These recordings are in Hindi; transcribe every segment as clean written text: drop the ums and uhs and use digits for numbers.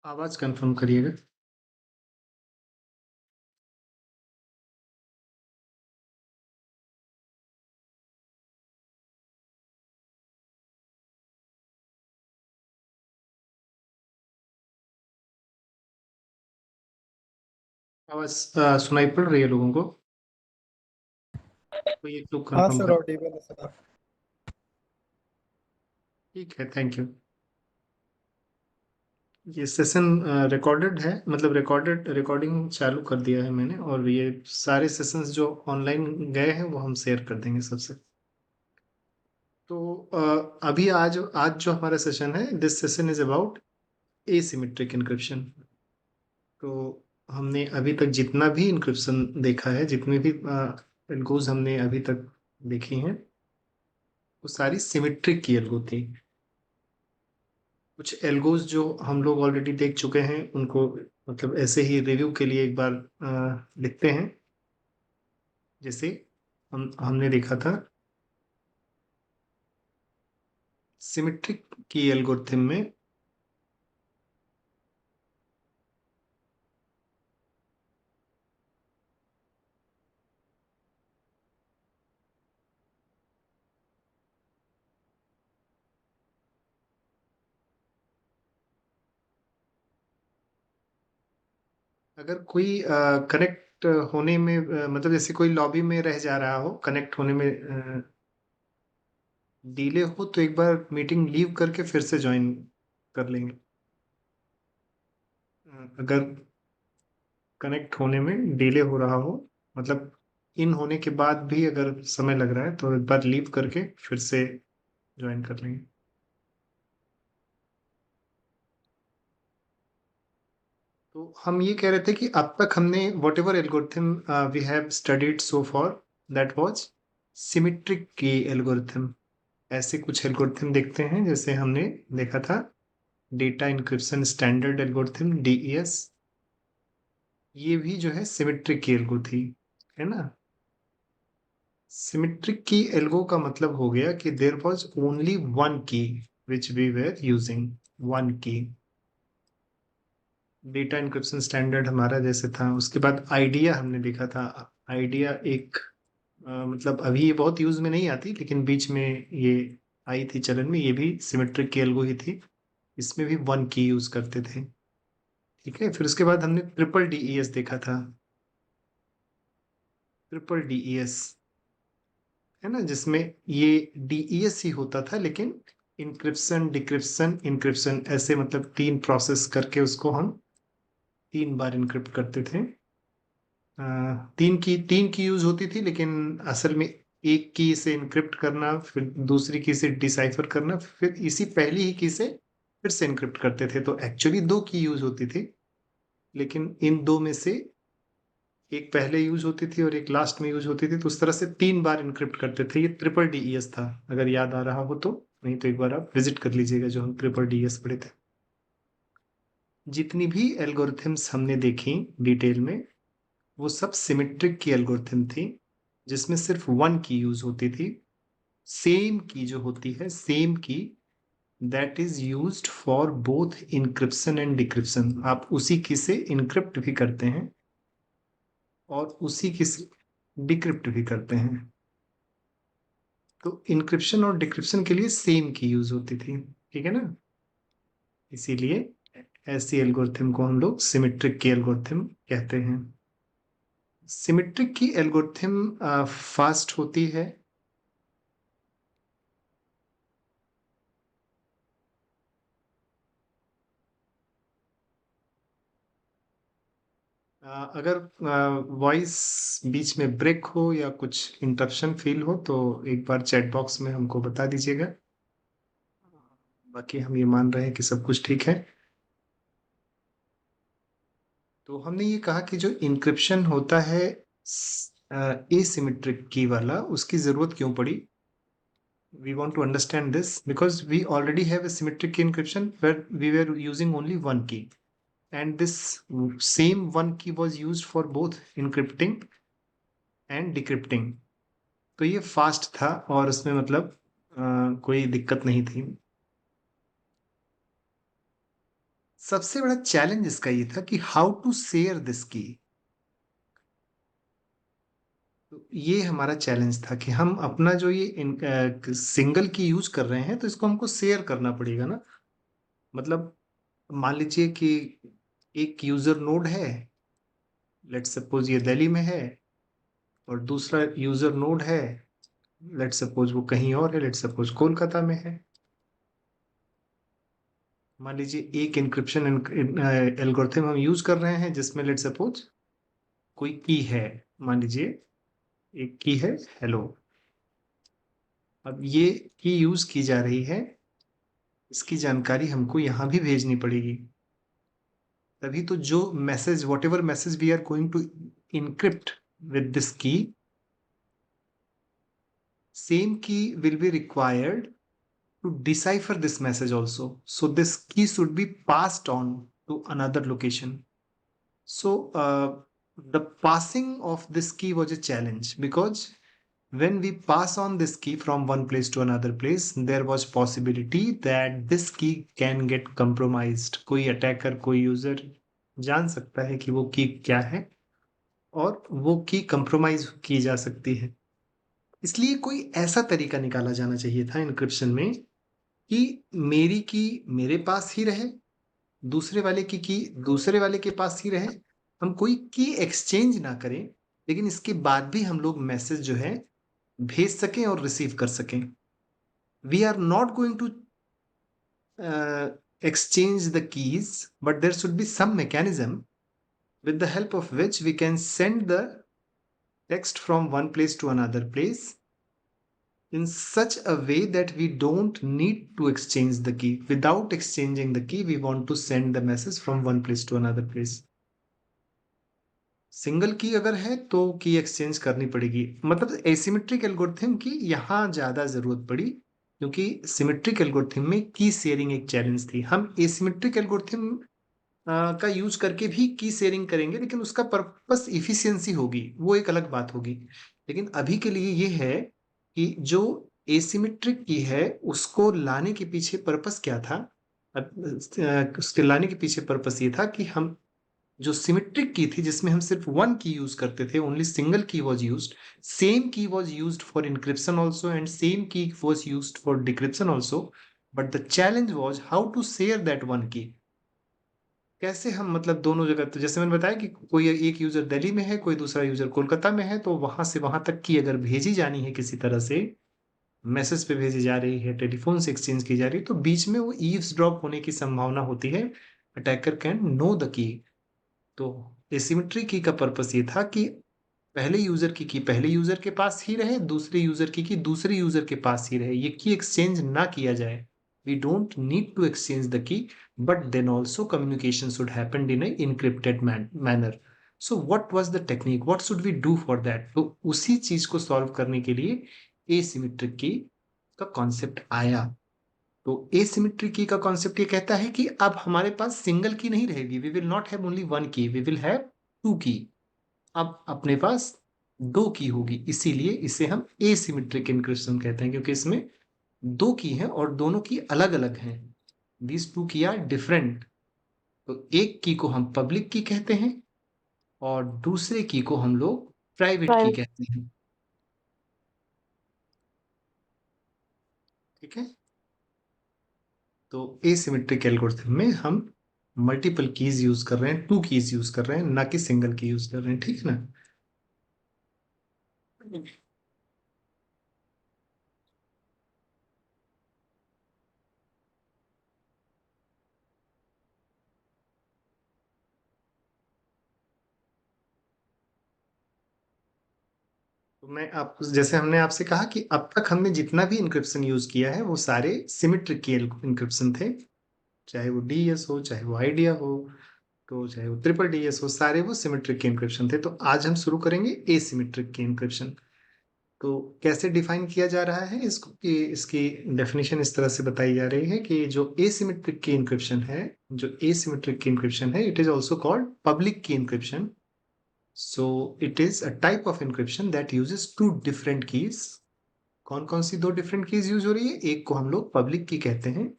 आवाज़ कंफर्म करिएगा। आवाज़ सुनाई पड़ रही है लोगों को? कोई एक लोग हाँ कंफर्म सर, कर। ऑडिबल है सर। ठीक है, थैंक यू। ये सेशन रिकॉर्डेड है, मतलब रिकॉर्डिंग चालू कर दिया है मैंने, और ये सारे सेशंस जो ऑनलाइन गए हैं वो हम शेयर कर देंगे सबसे। तो अभी आज आज जो हमारा सेशन है, this session is about asymmetric encryption. तो हमने अभी तक जितना भी इनक्रिप्शन देखा है, जितने भी एल्गोज हमने अभी तक देखी हैं, वो सारी सिमेट्रिक की एल्गो थी। कुछ एल्गोज जो हम लोग ऑलरेडी देख चुके हैं उनको मतलब ऐसे ही रिव्यू के लिए एक बार लिखते हैं। जैसे हमने देखा था सिमेट्रिक की एल्गोरिथम में अगर कोई कनेक्ट होने में मतलब जैसे कोई लॉबी में रह जा रहा हो, कनेक्ट होने में डिले हो, तो एक बार मीटिंग लीव करके फिर से ज्वाइन कर लेंगे। अगर कनेक्ट होने में डिले हो रहा हो, मतलब इन होने के बाद भी अगर समय लग रहा है, तो एक बार लीव करके फिर से ज्वाइन कर लेंगे। तो हम ये कह रहे थे कि अब तक हमने whatever algorithm we have studied so far, that was symmetric key algorithm. ऐसे कुछ एल्गोरिथम देखते हैं, जैसे हमने देखा था data encryption standard algorithm, DES. ये भी जो है सिमेट्रिक की एल्गो थी, है ना। सिमेट्रिक की एल्गो का मतलब हो गया कि there was only one key which we were using, one key. Data encryption standard हमारा जैसे था, उसके बाद आइडिया हमने देखा था। आइडिया एक मतलब अभी ये बहुत यूज में नहीं आती, लेकिन बीच में ये आई थी चलन में, ये भी सिमेट्रिक की एल्गो ही थी। इसमें भी वन की यूज करते थे। ठीक है, फिर उसके बाद हमने ट्रिपल डीईएस देखा था। ट्रिपल डीईएस, है ना, जिसमें ये डीईएस ही होता था, लेकिन इंक्रिप्शन डिक्रिप्शन इंक्रिप्शन ऐसे मतलब तीन प्रोसेस करके उसको हम तीन बार इंक्रिप्ट करते थे। तीन की यूज होती थी, लेकिन असल में एक की से इनक्रिप्ट करना, फिर दूसरी की से डिसाइफर करना, फिर इसी पहली ही की से फिर से इनक्रिप्ट करते थे। तो एक्चुअली दो की यूज होती थी, लेकिन इन दो में से एक पहले यूज होती थी और एक लास्ट में यूज होती थी, तो उस तरह से तीन बार इनक्रिप्ट करते थे। ये ट्रिपल डीईएस था, अगर याद आ रहा हो तो। नहीं तो एक बार आप विजिट कर लीजिएगा जो हम ट्रिपल डीईएस पढ़े थे। जितनी भी एल्गोरिथम्स हमने देखी डिटेल में, वो सब सिमेट्रिक की एल्गोरिथम थी, जिसमें सिर्फ वन की यूज होती थी। सेम की जो होती है, सेम की, that is used for both encryption and decryption. आप उसी की से इनक्रिप्ट भी करते हैं और उसी की से डिक्रिप्ट भी करते हैं। तो इनक्रिप्शन और डिक्रिप्शन के लिए सेम की यूज होती थी, ठीक है ना। इसीलिए ऐसी एल्गोरिथम को हम लोग सिमेट्रिक की एल्गोरिथम कहते हैं। सिमेट्रिक की एल्गोरिथम फास्ट होती है। अगर वॉइस बीच में ब्रेक हो या कुछ इंटरप्शन फील हो, तो एक बार चैट बॉक्स में हमको बता दीजिएगा। बाकी हम ये मान रहे हैं कि सब कुछ ठीक है। तो हमने ये कहा कि जो इंक्रिप्शन होता है एसिमेट्रिक की वाला, उसकी जरूरत क्यों पड़ी। We want to understand this because we already have a symmetric key encryption where we were using only one key, and this same one key was used for both encrypting and decrypting. तो ये फास्ट था और उसमें मतलब कोई दिक्कत नहीं थी। सबसे बड़ा चैलेंज इसका ये था कि हाउ टू शेयर दिस की। तो ये हमारा चैलेंज था कि हम अपना जो ये सिंगल की यूज कर रहे हैं तो इसको हमको शेयर करना पड़ेगा ना। मतलब मान लीजिए कि एक यूजर नोड है, लेट्स सपोज ये दिल्ली में है, और दूसरा यूजर नोड है, लेट्स सपोज वो कहीं और है, लेट्स सपोज कोलकाता में है। मान लीजिए एक इंक्रिप्शन एल्गोरिथम हम यूज कर रहे हैं जिसमें लेट्स सपोज कोई की है, मान लीजिए एक की है हेलो। अब ये की यूज की जा रही है, इसकी जानकारी हमको यहां भी भेजनी पड़ेगी। तभी तो जो message, whatever message we are going to encrypt with this key, same key will be required to decipher this message also. So this key should be passed on to another location. So the passing of this key was a challenge because when we pass on this key from one place to another place, there was possibility that this key can get compromised. कोई attacker, कोई user जान सकता है कि वो की क्या है और वो की compromise की जा सकती है। इसलिए कोई ऐसा तरीका निकाला जाना चाहिए था encryption में कि मेरी की मेरे पास ही रहे, दूसरे वाले की दूसरे वाले के पास ही रहे। हम कोई की एक्सचेंज ना करें, लेकिन इसके बाद भी हम लोग मैसेज जो है भेज सकें और रिसीव कर सकें। We are not going to exchange the keys, but there should be some mechanism with the help of which we can send the text from one place to another place in such a way that we don't need to exchange the key. Without exchanging the key, we want to send the message from one place to another place. Single की अगर है तो की एक्सचेंज करनी पड़ेगी। मतलब एसिमेट्रिक एल्गोरिथम की यहाँ ज्यादा जरूरत पड़ी, क्योंकि सिमेट्रिक एल्गोरिथम में की शेयरिंग एक चैलेंज थी। हम एसिमेट्रिक एल्गोरिथम का यूज करके भी की शेयरिंग करेंगे, लेकिन उसका पर्पस इफिशियंसी होगी, वो एक अलग बात होगी। लेकिन अभी के लिए ये है कि जो एसिमेट्रिक की है उसको लाने के पीछे पर्पस क्या था। उसके लाने के पीछे पर्पस ये था कि हम जो सिमेट्रिक की थी जिसमें हम सिर्फ वन की यूज करते थे, only single key was use, same key was use for encryption also and same key was use for decryption also. But the challenge was how to share that one key. कैसे हम मतलब दोनों जगह, तो जैसे मैंने बताया कि कोई एक यूजर दिल्ली में है, कोई दूसरा यूजर कोलकाता में है, तो वहां से वहां तक की अगर भेजी जानी है किसी तरह से, मैसेज पे भेजी जा रही है, टेलीफोन से एक्सचेंज की जा रही है, तो बीच में वो ईव्स ड्रॉप होने की संभावना होती है। Attacker can know the key. तो एसिमेट्री की का पर्पस ये था कि पहले यूजर की पहले यूजर के पास ही रहे, दूसरे यूजर की दूसरे यूजर के पास ही रहे, ये की एक्सचेंज ना किया जाए। We don't need to exchange the key, but then also communication should happen in a encrypted manner. So what was the technique, what should we do for that? तो उसी चीज को सॉल्व करने के लिए एसिमेट्रिक की का कॉन्सेप्ट आया। तो एसिमेट्रिक की का कॉन्सेप्ट ये कहता है कि अब हमारे पास सिंगल की नहीं रहेगी, we will not have only one key, we will have two key. अब अपने पास दो की होगी, इसीलिए इसे हम एसिमेट्रिक एन्क्रिप्शन कहते हैं, क्योंकि इसमें दो की हैं और दोनों की अलग अलग हैं। दीज टू की आर डिफरेंट। तो एक की को हम पब्लिक की कहते हैं और दूसरे की को हम लोग प्राइवेट की प्राइवेट। कहते हैं। ठीक है। तो एसिमेट्रिक एल्गोरिथम में हम मल्टीपल कीज यूज कर रहे हैं, टू कीज यूज कर रहे हैं, ना कि सिंगल की यूज कर रहे हैं। ठीक है ना। तो मैं आप जैसे हमने आपसे कहा कि अब तक हमने जितना भी इंक्रिप्शन यूज किया है वो सारे सिमेट्रिक के इंक्रिप्शन थे। चाहे वो डीएस हो, चाहे वो आइडिया हो, तो चाहे वो ट्रिपल डीएस हो, सारे वो सिमेट्रिक के इंक्रिप्शन थे। तो आज हम शुरू करेंगे एसिमेट्रिक के इंक्रिप्शन। तो कैसे डिफाइन किया जा रहा है इसको, कि इसकी डेफिनेशन इस तरह से बताई जा रही है कि जो एसिमेट्रिक की इंक्रिप्शन है, जो एसिमेट्रिक की इंक्रिप्शन है, it is also called public की encryption. So it is a type of encryption that uses two different keys. कौन कौन सी दो डिफरेंट कीज यूज हो रही है? एक को हम लोग पब्लिक की कहते हैं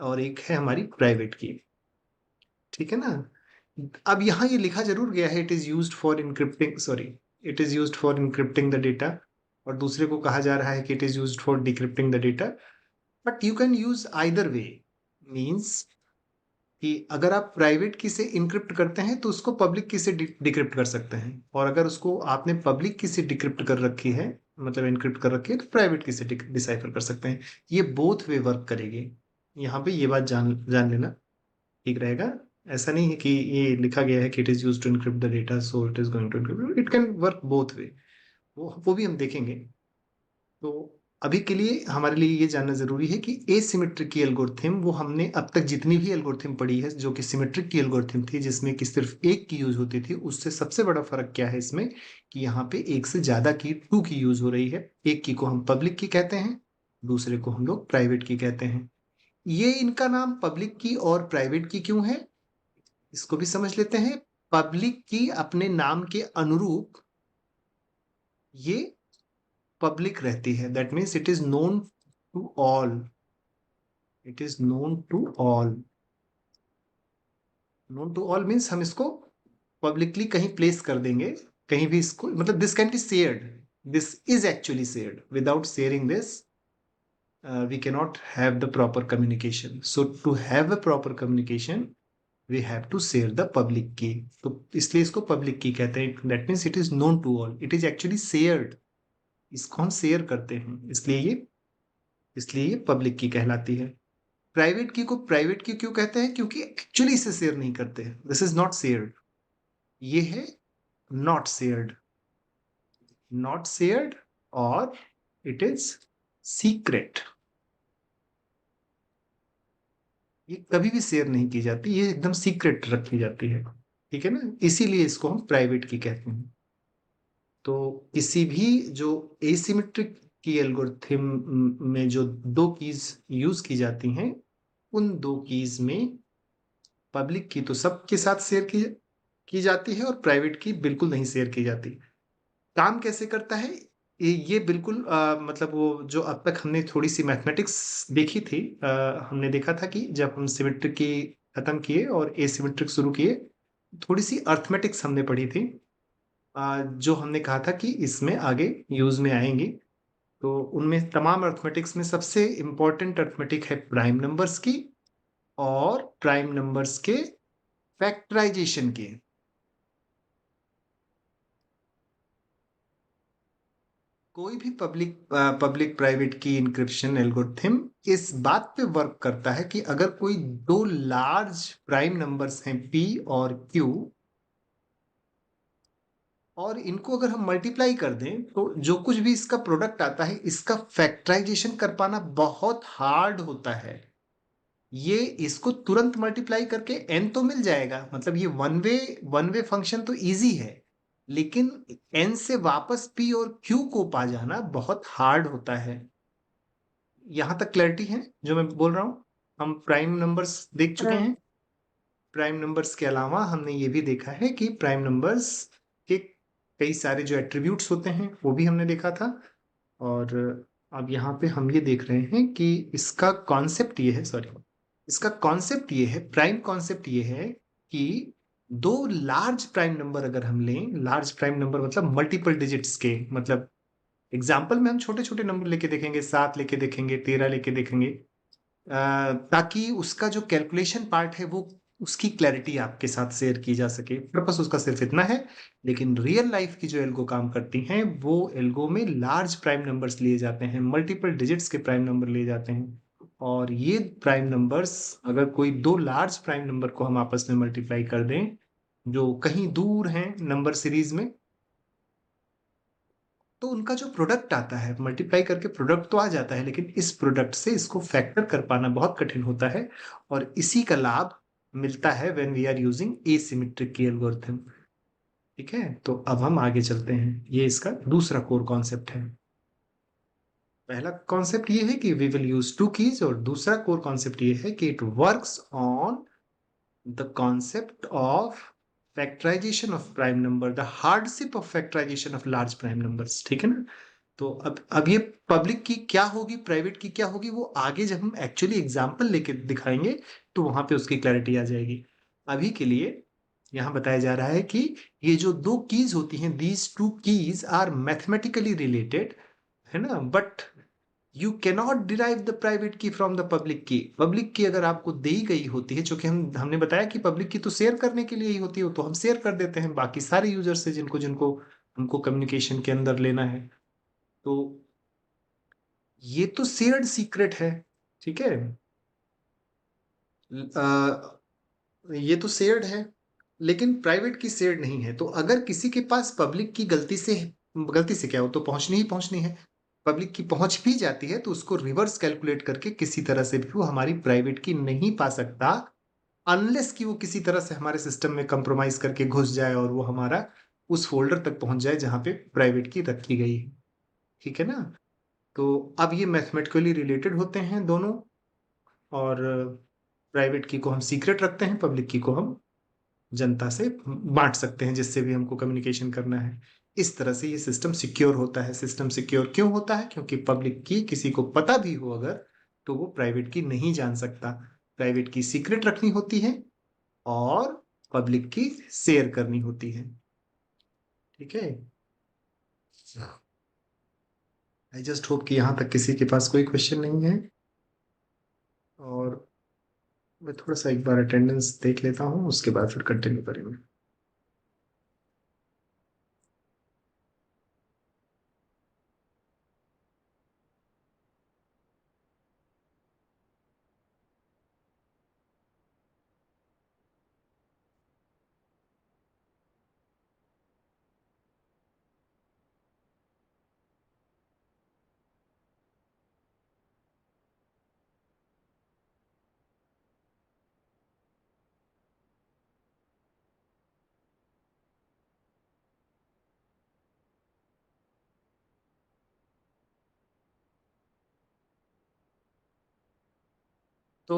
और एक है हमारी प्राइवेट की। ठीक है ना। अब यहाँ ये लिखा जरूर गया है, it is used for encrypting, sorry, it is used for encrypting the data, और दूसरे को कहा जा रहा है कि it is used for decrypting the data. But you can use either way, means कि अगर आप प्राइवेट की से इनक्रिप्ट करते हैं तो उसको पब्लिक की से डिक्रिप्ट कर सकते हैं, और अगर उसको आपने पब्लिक की से डिक्रिप्ट कर रखी है, मतलब इनक्रिप्ट कर रखी है, तो प्राइवेट की से डिसाइफर कर सकते हैं। ये बोथ वे वर्क करेगी। यहाँ पे ये बात जान जान लेना ठीक रहेगा। ऐसा नहीं है कि ये लिखा गया है कि it is used to encrypt the data so it is going to encrypt, it can work both way. वो भी हम देखेंगे। तो अभी के लिए हमारे लिए ये जानना जरूरी है कि एसिमेट्रिक की एल्गोरिथम, वो हमने अब तक जितनी भी एल्गोरिथम पढ़ी है जो कि सिमेट्रिक की एल्गोरिथम थी, जिसमें कि सिर्फ एक की यूज होती थी, उससे सबसे बड़ा फर्क क्या है इसमें, कि यहाँ पे एक से ज्यादा की, टू की यूज हो रही है। एक की को हम पब्लिक की कहते हैं, दूसरे को हम लोग प्राइवेट की कहते हैं। ये इनका नाम पब्लिक की और प्राइवेट की क्यों है, इसको भी समझ लेते हैं। पब्लिक की अपने नाम के अनुरूप ये पब्लिक रहती है, that means it is known to all, it is known to all. Known to all means हम इसको पब्लिकली कहीं प्लेस कर देंगे, कहीं भी इसको, मतलब this can be shared, this is actually shared, without sharing this we cannot have the proper communication. So to have a proper communication we have to share the public key. तो इसलिए इसको public key कहते हैं, that means it is known to all, it is actually shared, इसको हम शेयर करते हैं, इसलिए ये पब्लिक की कहलाती है। प्राइवेट की को प्राइवेट की क्यों कहते हैं, क्योंकि एक्चुअली इसे शेयर नहीं करते हैं, दिस इज नॉट शेयर्ड, ये है नॉट शेयर्ड, नॉट शेयर्ड, और इट इज सीक्रेट, ये कभी भी शेयर नहीं की जाती, ये एकदम सीक्रेट रखी जाती है, ठीक है ना, इसीलिए इसको हम प्राइवेट की कहते हैं। तो किसी भी जो एसिमेट्रिक की एल्गोरिथम में जो दो कीज यूज की जाती हैं, उन दो कीज में पब्लिक की तो सबके साथ शेयर की जाती है, और प्राइवेट की बिल्कुल नहीं शेयर की जाती। काम कैसे करता है, ये बिल्कुल मतलब वो जो अब तक हमने थोड़ी सी मैथमेटिक्स देखी थी, हमने देखा था कि जब हम सिमेट्रिक की खत्म किए और एसिमेट्रिक शुरू किए, थोड़ी सी अर्थमेटिक्स हमने पढ़ी थी, जो हमने कहा था कि इसमें आगे यूज में आएंगी। तो उनमें तमाम अर्थमेटिक्स में सबसे इंपॉर्टेंट अर्थमेटिक है प्राइम नंबर्स की, और प्राइम नंबर्स के फैक्टराइजेशन की। कोई भी पब्लिक प्राइवेट की इंक्रिप्शन एल्गोरिथम इस बात पे वर्क करता है कि अगर कोई दो लार्ज प्राइम नंबर्स हैं p और q, और इनको अगर हम मल्टीप्लाई कर दें तो जो कुछ भी इसका प्रोडक्ट आता है, इसका फैक्टराइजेशन कर पाना बहुत हार्ड होता है। ये इसको तुरंत मल्टीप्लाई करके n तो मिल जाएगा, मतलब ये वन वे फंक्शन तो इजी है, लेकिन n से वापस p और q को पा जाना बहुत हार्ड होता है। यहां तक क्लैरिटी है जो मैं बोल रहा हूं। हम प्राइम नंबर्स देख चुके हाँ। हैं। प्राइम नंबर्स के अलावा हमने ये भी देखा है कि प्राइम नंबर्स के कई सारे जो एट्रीब्यूट्स होते हैं वो भी हमने देखा था। और अब यहाँ पे हम ये देख रहे हैं कि इसका कॉन्सेप्ट ये है, सॉरी, इसका कॉन्सेप्ट ये है, प्राइम कॉन्सेप्ट ये है कि दो लार्ज प्राइम नंबर अगर हम लें, लार्ज प्राइम नंबर मतलब मल्टीपल डिजिट्स के, मतलब एग्जाम्पल में हम छोटे छोटे नंबर लेके देखेंगे, 7 लेके देखेंगे, 13 लेके देखेंगे, ताकि उसका जो कैलकुलेशन पार्ट है वो, उसकी क्लैरिटी आपके साथ शेयर की जा सके, पर्पस उसका सिर्फ इतना है। लेकिन रियल लाइफ की जो एल्गो काम करती हैं, वो एल्गो में लार्ज प्राइम नंबर्स लिए जाते हैं, मल्टीपल डिजिट्स के प्राइम नंबर लिए जाते हैं। और ये प्राइम नंबर्स, अगर कोई दो लार्ज प्राइम नंबर को हम आपस में मल्टीप्लाई कर दें जो कहीं दूर हैं नंबर सीरीज में, तो उनका जो प्रोडक्ट आता है, मल्टीप्लाई करके प्रोडक्ट तो आ जाता है, लेकिन इस प्रोडक्ट से इसको फैक्टर कर पाना बहुत कठिन होता है। और इसी का लाभ मिलता है when we are using asymmetric key algorithm. ठीक है, तो अब हम आगे चलते हैं, ये इसका दूसरा कोर कॉन्सेप्ट है। पहला कॉन्सेप्ट ये है कि we will use two keys, और दूसरा कोर कॉन्सेप्ट ये है कि it works on the concept of factorization of prime number, the hardship of factorization of large prime numbers, ठीक है ना। तो अब ये पब्लिक की क्या होगी, प्राइवेट की क्या होगी, वो आगे जब हम एक्चुअली एग्जाम्पल लेके दिखाएंगे तो वहां पे उसकी क्लैरिटी आ जाएगी। अभी के लिए यहाँ बताया जा रहा है कि ये जो दो कीज होती हैं, these two keys are mathematically related, है ना, but you cannot derive the private key from the public key. Public key अगर आपको दी गई होती है, चूंकि हमने बताया कि पब्लिक की तो शेयर करने के लिए ही होती है, तो हम शेयर कर देते हैं बाकी सारे यूजर से जिनको जिनको हमको कम्युनिकेशन के अंदर लेना है। तो ये तो शेयर्ड सीक्रेट है, ठीक है। ये तो शेयर्ड है, लेकिन प्राइवेट की शेयर्ड नहीं है। तो अगर किसी के पास पब्लिक की गलती से क्या हो, तो पहुंचनी ही पहुंचनी है, पब्लिक की पहुंच भी जाती है, तो उसको रिवर्स कैलकुलेट करके किसी तरह से भी वो हमारी प्राइवेट की नहीं पा सकता, अनलेस कि वो किसी तरह से हमारे सिस्टम में कंप्रोमाइज करके घुस जाए और वो हमारा उस फोल्डर तक पहुंच जाए जहां पे प्राइवेट की रखी गई है, ठीक है ना। तो अब ये मैथमेटिकली रिलेटेड होते हैं दोनों, और प्राइवेट की को हम सीक्रेट रखते हैं, पब्लिक की को हम जनता से बांट सकते हैं जिससे भी हमको कम्युनिकेशन करना है। इस तरह से ये सिस्टम सिक्योर होता है। सिस्टम सिक्योर क्यों होता है? क्योंकि पब्लिक की किसी को पता भी हो अगर, तो वो प्राइवेट की नहीं जान सकता। प्राइवेट की सीक्रेट रखनी होती है और पब्लिक की शेयर करनी होती है, ठीक है। आई जस्ट होप कि यहां तक किसी के पास कोई क्वेश्चन नहीं है। और मैं थोड़ा सा एक बार अटेंडेंस देख लेता हूँ, उसके बाद फिर कंटिन्यू करेंगे। तो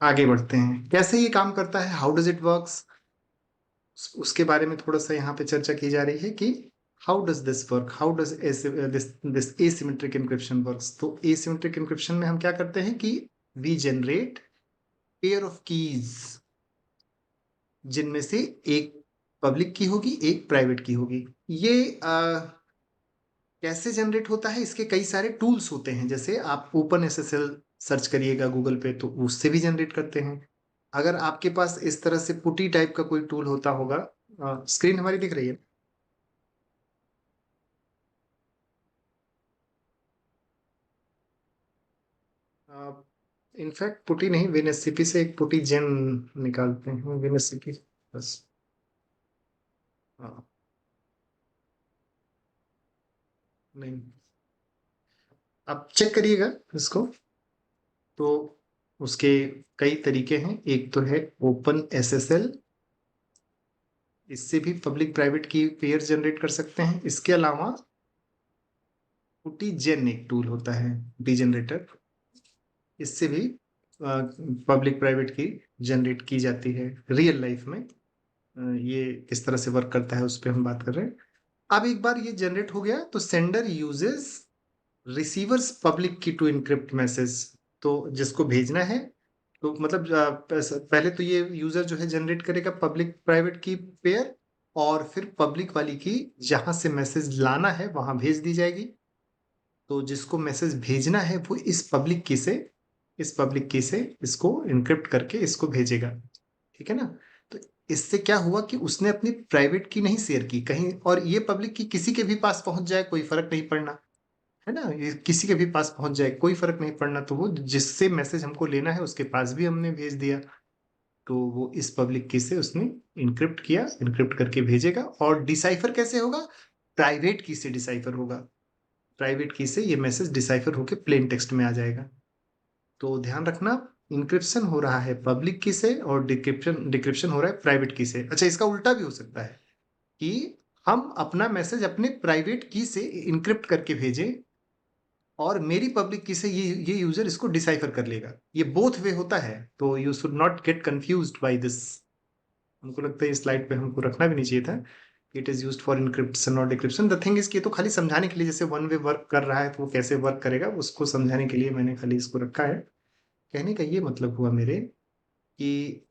आगे बढ़ते हैं, कैसे ये काम करता है, हाउ डज इट वर्क्स, उसके बारे में थोड़ा सा यहाँ पे चर्चा की जा रही है कि how does this work, how does this this asymmetric encryption works. तो एसिमेट्रिक एन्क्रिप्शन में हम क्या करते हैं कि we generate pair of keys, जिनमें से एक पब्लिक की होगी, एक प्राइवेट की होगी। ये कैसे जनरेट होता है, इसके कई सारे टूल्स होते हैं। जैसे आप ओपन एसएसएल सर्च करिएगा गूगल पे, तो उससे भी जनरेट करते हैं। अगर आपके पास इस तरह से पुटी टाइप का कोई टूल होता होगा, स्क्रीन हमारी दिख रही है। इनफैक्ट पुटी नहीं, विनएससीपी से एक पुटी जेन निकालते हैं, विनएससीपी बस। हाँ, नहीं, आप चेक करिएगा इसको। तो उसके कई तरीके हैं। एक तो है ओपन एसएसएल, इससे भी पब्लिक प्राइवेट की पेयर जनरेट कर सकते हैं। इसके अलावा पुटी जेन एक टूल होता है, डी जनरेटर, इससे भी पब्लिक प्राइवेट की जनरेट की जाती है रियल लाइफ में। ये किस तरह से वर्क करता है उस पर हम बात कर रहे हैं। अब एक बार ये जनरेट हो गया तो sender uses receivers public key to encrypt message. तो जिसको भेजना है, तो मतलब पहले तो ये यूजर जो है जनरेट करेगा पब्लिक प्राइवेट की पेयर, और फिर पब्लिक वाली की जहां से मैसेज लाना है वहां भेज दी जाएगी। तो जिसको मैसेज भेजना है वो इस पब्लिक की से इसको इनक्रिप्ट करके इसको भेजेगा, ठीक है ना। तो इससे क्या हुआ कि उसने अपनी प्राइवेट की नहीं शेयर की कहीं, और ये पब्लिक की किसी के भी पास पहुंच जाए कोई फर्क नहीं पड़ना, है ना। ये किसी के भी पास पहुंच जाए कोई फर्क नहीं पड़ना, तो वो जिससे मैसेज हमको लेना है उसके पास भी हमने भेज दिया। तो वो इस पब्लिक की से उसने इनक्रिप्ट किया, इनक्रिप्ट करके भेजेगा। और डिसाइफर कैसे होगा? प्राइवेट की से डिसाइफर होगा, प्राइवेट की से ये मैसेज डिसाइफर होके प्लेन टेक्स्ट में आ जाएगा। तो ध्यान रखना, इंक्रिप्शन हो रहा है पब्लिक की से और डिक्रिप्शन डिक्रिप्शन हो रहा है प्राइवेट की से। अच्छा, इसका उल्टा भी हो सकता है कि हम अपना मैसेज अपने प्राइवेट की से इनक्रिप्ट करके भेजें और मेरी पब्लिक की से ये यूजर इसको डिसाइफर कर लेगा। ये बोथ वे होता है, तो you should not get confused by this. हमको लगता है इस स्लाइड पे हमको रखना भी नहीं चाहिए था। It is used for encryption और डिक्रिप्शन। द थिंग इज कि ये तो खाली समझाने के लिए, जैसे वन वे वर्क कर रहा है तो वो कैसे वर्क करेगा उसको समझाने के लिए मैंने खाली इसको रखा है। कहने का ये मतलब हुआ मेरे कि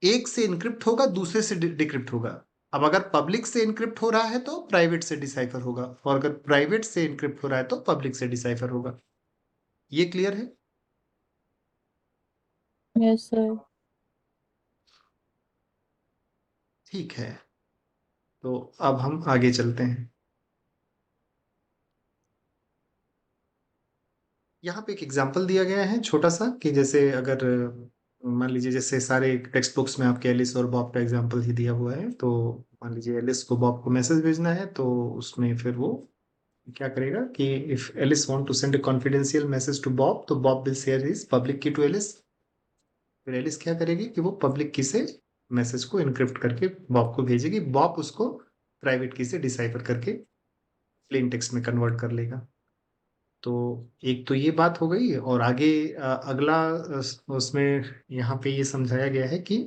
एक से इनक्रिप्ट होगा, दूसरे से डिक्रिप्ट होगा। अब अगर पब्लिक से इनक्रिप्ट हो रहा है तो प्राइवेट से डिसाइफर होगा, और अगर प्राइवेट से इनक्रिप्ट हो रहा है तो पब्लिक से डिसाइफर होगा। ये क्लियर है? Yes sir. ठीक है, तो अब हम आगे चलते हैं। यहाँ पे एक एग्जांपल दिया गया है छोटा सा, कि जैसे अगर मान लीजिए जैसे सारे टेक्स्ट बुक्स में आपके एलिस और बॉब का एग्जांपल ही दिया हुआ है, तो मान लीजिए एलिस को बॉब को मैसेज भेजना है, तो उसमें फिर वो क्या करेगा कि if Alice want to send a confidential message to Bob, तो Bob will share his public key to Alice. फिर एलिस क्या करेगी कि वो पब्लिक की से मैसेज को इनक्रिप्ट करके बॉब को भेजेगी, बॉब उसको प्राइवेट की से डिसाइफर करके प्लेन टेक्स्ट में कन्वर्ट कर लेगा। तो एक तो ये बात हो गई, और आगे अगला उसमें यहाँ पे ये समझाया गया है कि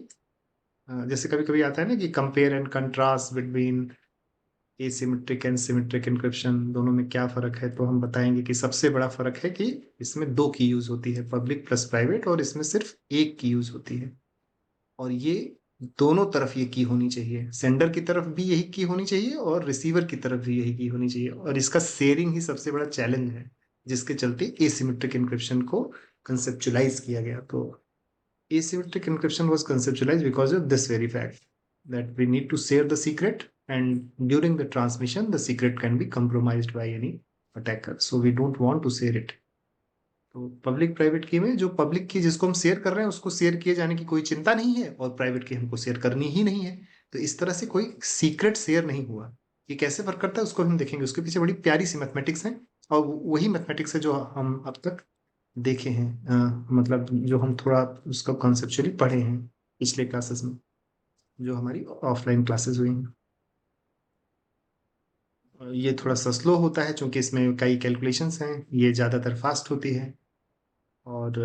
जैसे कभी कभी आता है ना कि compare and contrast between asymmetric and symmetric encryption, दोनों में क्या फर्क है, तो हम बताएंगे कि सबसे बड़ा फर्क है कि इसमें दो की यूज होती है, पब्लिक प्लस प्राइवेट, और इसमें सिर्फ एक की यूज होती है। और ये दोनों तरफ ये की होनी चाहिए, सेंडर की तरफ भी यही की होनी चाहिए और रिसीवर की तरफ भी यही की होनी चाहिए, और इसका शेयरिंग ही सबसे बड़ा चैलेंज है, जिसके चलते एसिमेट्रिक एन्क्रिप्शन को कंसेप्चुलाइज किया गया। तो asymmetric encryption was conceptualized because of this very fact, that we need to share the secret, and during the transmission the secret can be compromised by any attacker, so we don't want to share it। तो पब्लिक प्राइवेट की में जो पब्लिक की जिसको हम शेयर कर रहे हैं उसको शेयर किए जाने की कोई चिंता नहीं है, और प्राइवेट की हमको शेयर करनी ही नहीं है। तो इस तरह से कोई सीक्रेट शेयर नहीं हुआ। ये कैसे वर्क करता है उसको हम देखेंगे, उसके पीछे बड़ी प्यारी सी मैथमेटिक्स है, और वही मैथमेटिक्स है जो हम अब तक देखे हैं, मतलब जो हम थोड़ा उसका कॉन्सेप्चुअली पढ़े हैं पिछले क्लासेस में, जो हमारी ऑफलाइन क्लासेस हुई हैं। ये थोड़ा सा स्लो होता है क्योंकि इसमें कई कैलकुलेशंस हैं, ये ज़्यादातर फास्ट होती है, और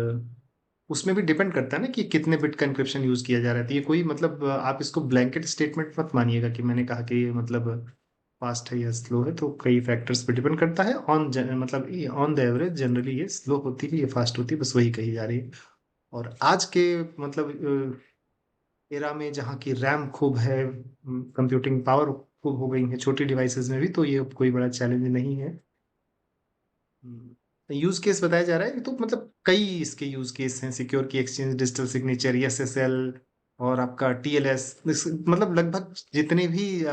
उसमें भी डिपेंड करता है ना कि कितने बिट का इंक्रिप्शन यूज किया जा रहा है। तो ये कोई मतलब आप इसको ब्लैंकेट स्टेटमेंट मत मानिएगा कि मैंने कहा कि ये मतलब फास्ट है या स्लो है, तो कई फैक्टर्स पे डिपेंड करता है। मतलब ऑन द एवरेज जनरली ये स्लो होती है, ये फास्ट होती है, बस वही कही जा रही है। और आज के मतलब एरा में जहाँ की रैम खूब है, कंप्यूटिंग पावर खूब हो गई है छोटी डिवाइसेस में भी, तो ये कोई बड़ा चैलेंज नहीं है। यूज केस बताया जा रहा है तो मतलब कई इसके यूज केस हैं, सिक्योर की एक्सचेंज, डिजिटल सिग्नेचर, एसएसएल, और आपका टीएलएस, मतलब लगभग जितने भी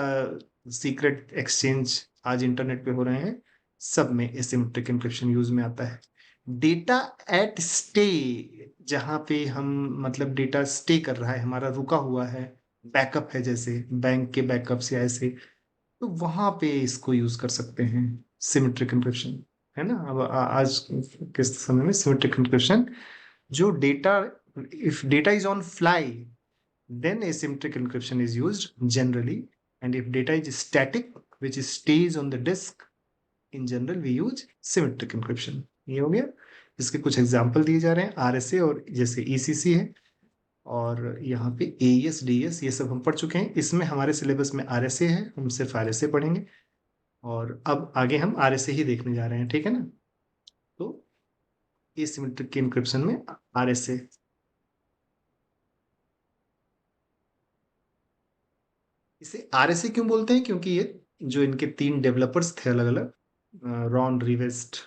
सीक्रेट एक्सचेंज आज इंटरनेट पे हो रहे हैं, सब में एसिमेट्रिक एन्क्रिप्शन यूज में आता है। डेटा एट स्टे, जहां पे हम मतलब डेटा स्टे कर रहा है, हमारा रुका हुआ है, बैकअप है, जैसे बैंक के बैकअप्स या ऐसे, तो वहां पे इसको यूज कर सकते हैं सिमेट्रिक एन्क्रिप्शन, है ना। अब आज के समय में सिमेट्रिक एन्क्रिप्शन जो data, if data is on fly then asymmetric encryption is used generally, and if data is static which stays on the disk, in general we use symmetric encryption। ये हो गया। इसके कुछ एग्जांपल दिए जा रहे हैं, आरएसए और जैसे ईसीसी है, और यहाँ पे एईएस डीएस ये सब हम पढ़ चुके हैं। इसमें हमारे सिलेबस में आरएसए है, हम सिर्फ आरएसए पढ़ेंगे, और अब आगे हम आरएसए ही देखने जा रहे हैं, ठीक है ना। तो एसिमेट्रिक के इंक्रिप्शन में आरएसए, इसे आरएसए क्यों बोलते हैं, क्योंकि ये जो इनके तीन डेवलपर्स थे अलग अलग, रॉन रिवेस्ट,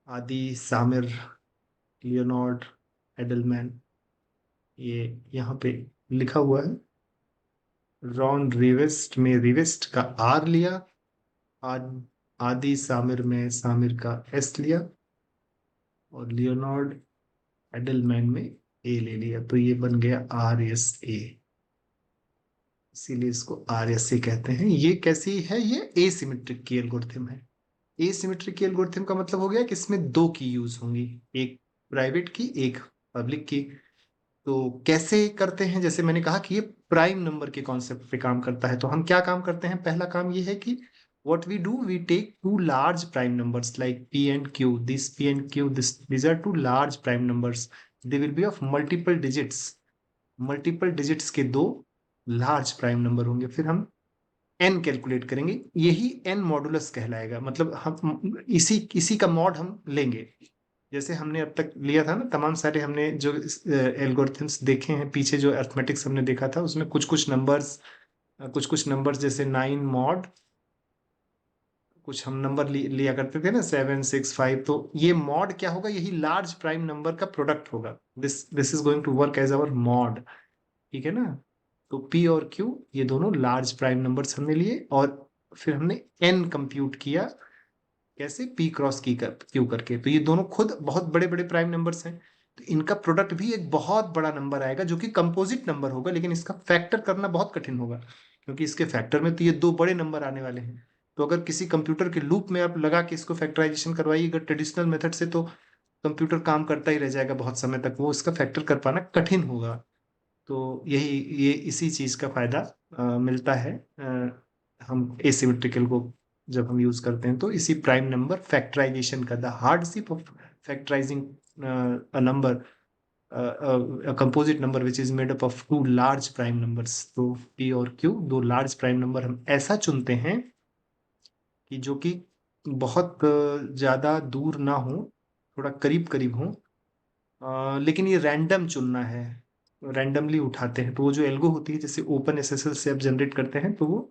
आदि सामिर, लियोनार्ड एडलमैन, ये यहाँ पे लिखा हुआ है। रॉन रिवेस्ट में रिवेस्ट का आर लिया, आद, आदि सामिर में सामिर का एस लिया, और लियोनार्ड एडलमैन में ए ले लिया, तो ये बन गया आर एस ए। इसीलिए इसको आर एस ए कहते हैं। ये कैसी है, ये एसिमेट्रिक की एल्गोरिथम है। एसिमेट्रिक की एल्गोरिथम का मतलब हो गया कि इसमें दो की यूज होंगी, एक प्राइवेट की, एक पब्लिक की। तो कैसे करते हैं, जैसे मैंने कहा कि ये प्राइम नंबर के कॉन्सेप्ट पे काम करता है। तो हम क्या काम करते हैं, पहला काम ये है कि what we do, we take two large prime numbers like p and q, this p and q, these are two large prime numbers, they will be of multiple digits, multiple digits के दो लार्ज प्राइम नंबर होंगे। फिर हम एन कैलकुलेट करेंगे, यही एन मॉडुलस कहलाएगा, मतलब हम इसी इसी का मॉड हम लेंगे। जैसे हमने अब तक लिया था ना, तमाम सारे हमने जो एल्गोरिथम्स देखे हैं पीछे, जो अर्थमेटिक्स हमने देखा था, उसमें कुछ कुछ नंबर्स जैसे 9 मॉड, कुछ हम नंबर लिया करते थे ना 7 6 5, तो ये मॉड क्या होगा, यही लार्ज प्राइम नंबर का प्रोडक्ट होगा। This is going to work as our mod, ठीक है ना। तो पी और क्यू ये दोनों लार्ज प्राइम नंबर्स हमने लिए, और फिर हमने एन कंप्यूट किया, कैसे, पी क्रॉस की क्यू करके। तो ये दोनों खुद बहुत बड़े बड़े प्राइम नंबर्स हैं, तो इनका प्रोडक्ट भी एक बहुत बड़ा नंबर आएगा, जो कि कंपोजिट नंबर होगा, लेकिन इसका फैक्टर करना बहुत कठिन होगा, क्योंकि इसके फैक्टर में तो ये दो बड़े नंबर आने वाले हैं। तो अगर किसी कंप्यूटर के लूप में आप लगा के इसको फैक्टराइजेशन करवाइएगा ट्रेडिशनल मेथड से, तो कंप्यूटर काम करता ही रह जाएगा बहुत समय तक, वो इसका फैक्टर कर पाना कठिन होगा। तो यही ये इसी चीज का फायदा मिलता है, हम एसिमेट्रिकल को जब हम यूज करते हैं, तो इसी प्राइम नंबर फैक्टराइजेशन का, the hardship of factorising a number, a composite number which is made up of two large prime numbers। तो p और q दो लार्ज प्राइम नंबर हम ऐसा चुनते हैं कि जो कि बहुत ज्यादा दूर ना हो, थोड़ा करीब करीब हो, लेकिन ये रैंडम चुनना है, रैंडमली उठाते हैं। तो वो जो एल्गो होती है, जैसे ओपन एसएसएल से आप जनरेट करते हैं, तो वो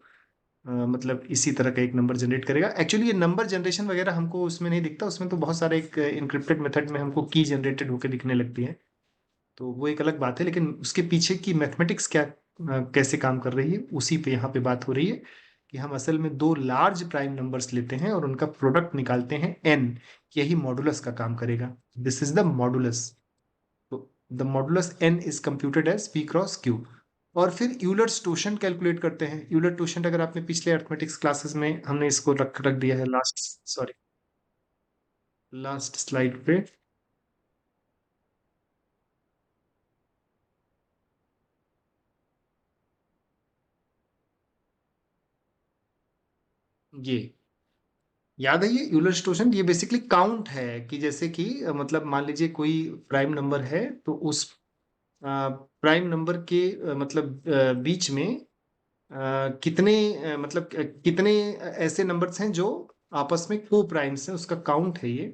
मतलब इसी तरह का एक नंबर जनरेट करेगा। एक्चुअली ये नंबर जनरेशन वगैरह हमको उसमें नहीं दिखता, उसमें तो बहुत सारे एक इनक्रिप्टेड मेथड में हमको की जनरेटेड होकर दिखने लगती है, तो वो एक अलग बात है। लेकिन उसके पीछे की मैथमेटिक्स क्या, कैसे काम कर रही है, उसी पे यहाँ पे बात हो रही है, कि हम असल में दो लार्ज प्राइम नंबर्स लेते हैं और उनका प्रोडक्ट निकालते हैं एन, यही मॉडुलस का काम करेगा। This is the modulus. तो the modulus N is computed as P cross Q. और फिर यूलर्स टोशन कैलकुलेट करते हैं। यूलर टोशन, अगर आपने पिछले अर्थमेटिक्स क्लासेस में हमने इसको रख दिया है लास्ट, सॉरी, लास्ट स्लाइड पे। ये याद है, ये यूलर टोशन ये बेसिकली काउंट है, कि जैसे कि मतलब मान लीजिए कोई प्राइम नंबर है, तो उस प्राइम नंबर के मतलब बीच में कितने मतलब कितने ऐसे नंबर्स हैं जो आपस में को प्राइम्स हैं, उसका काउंट है ये।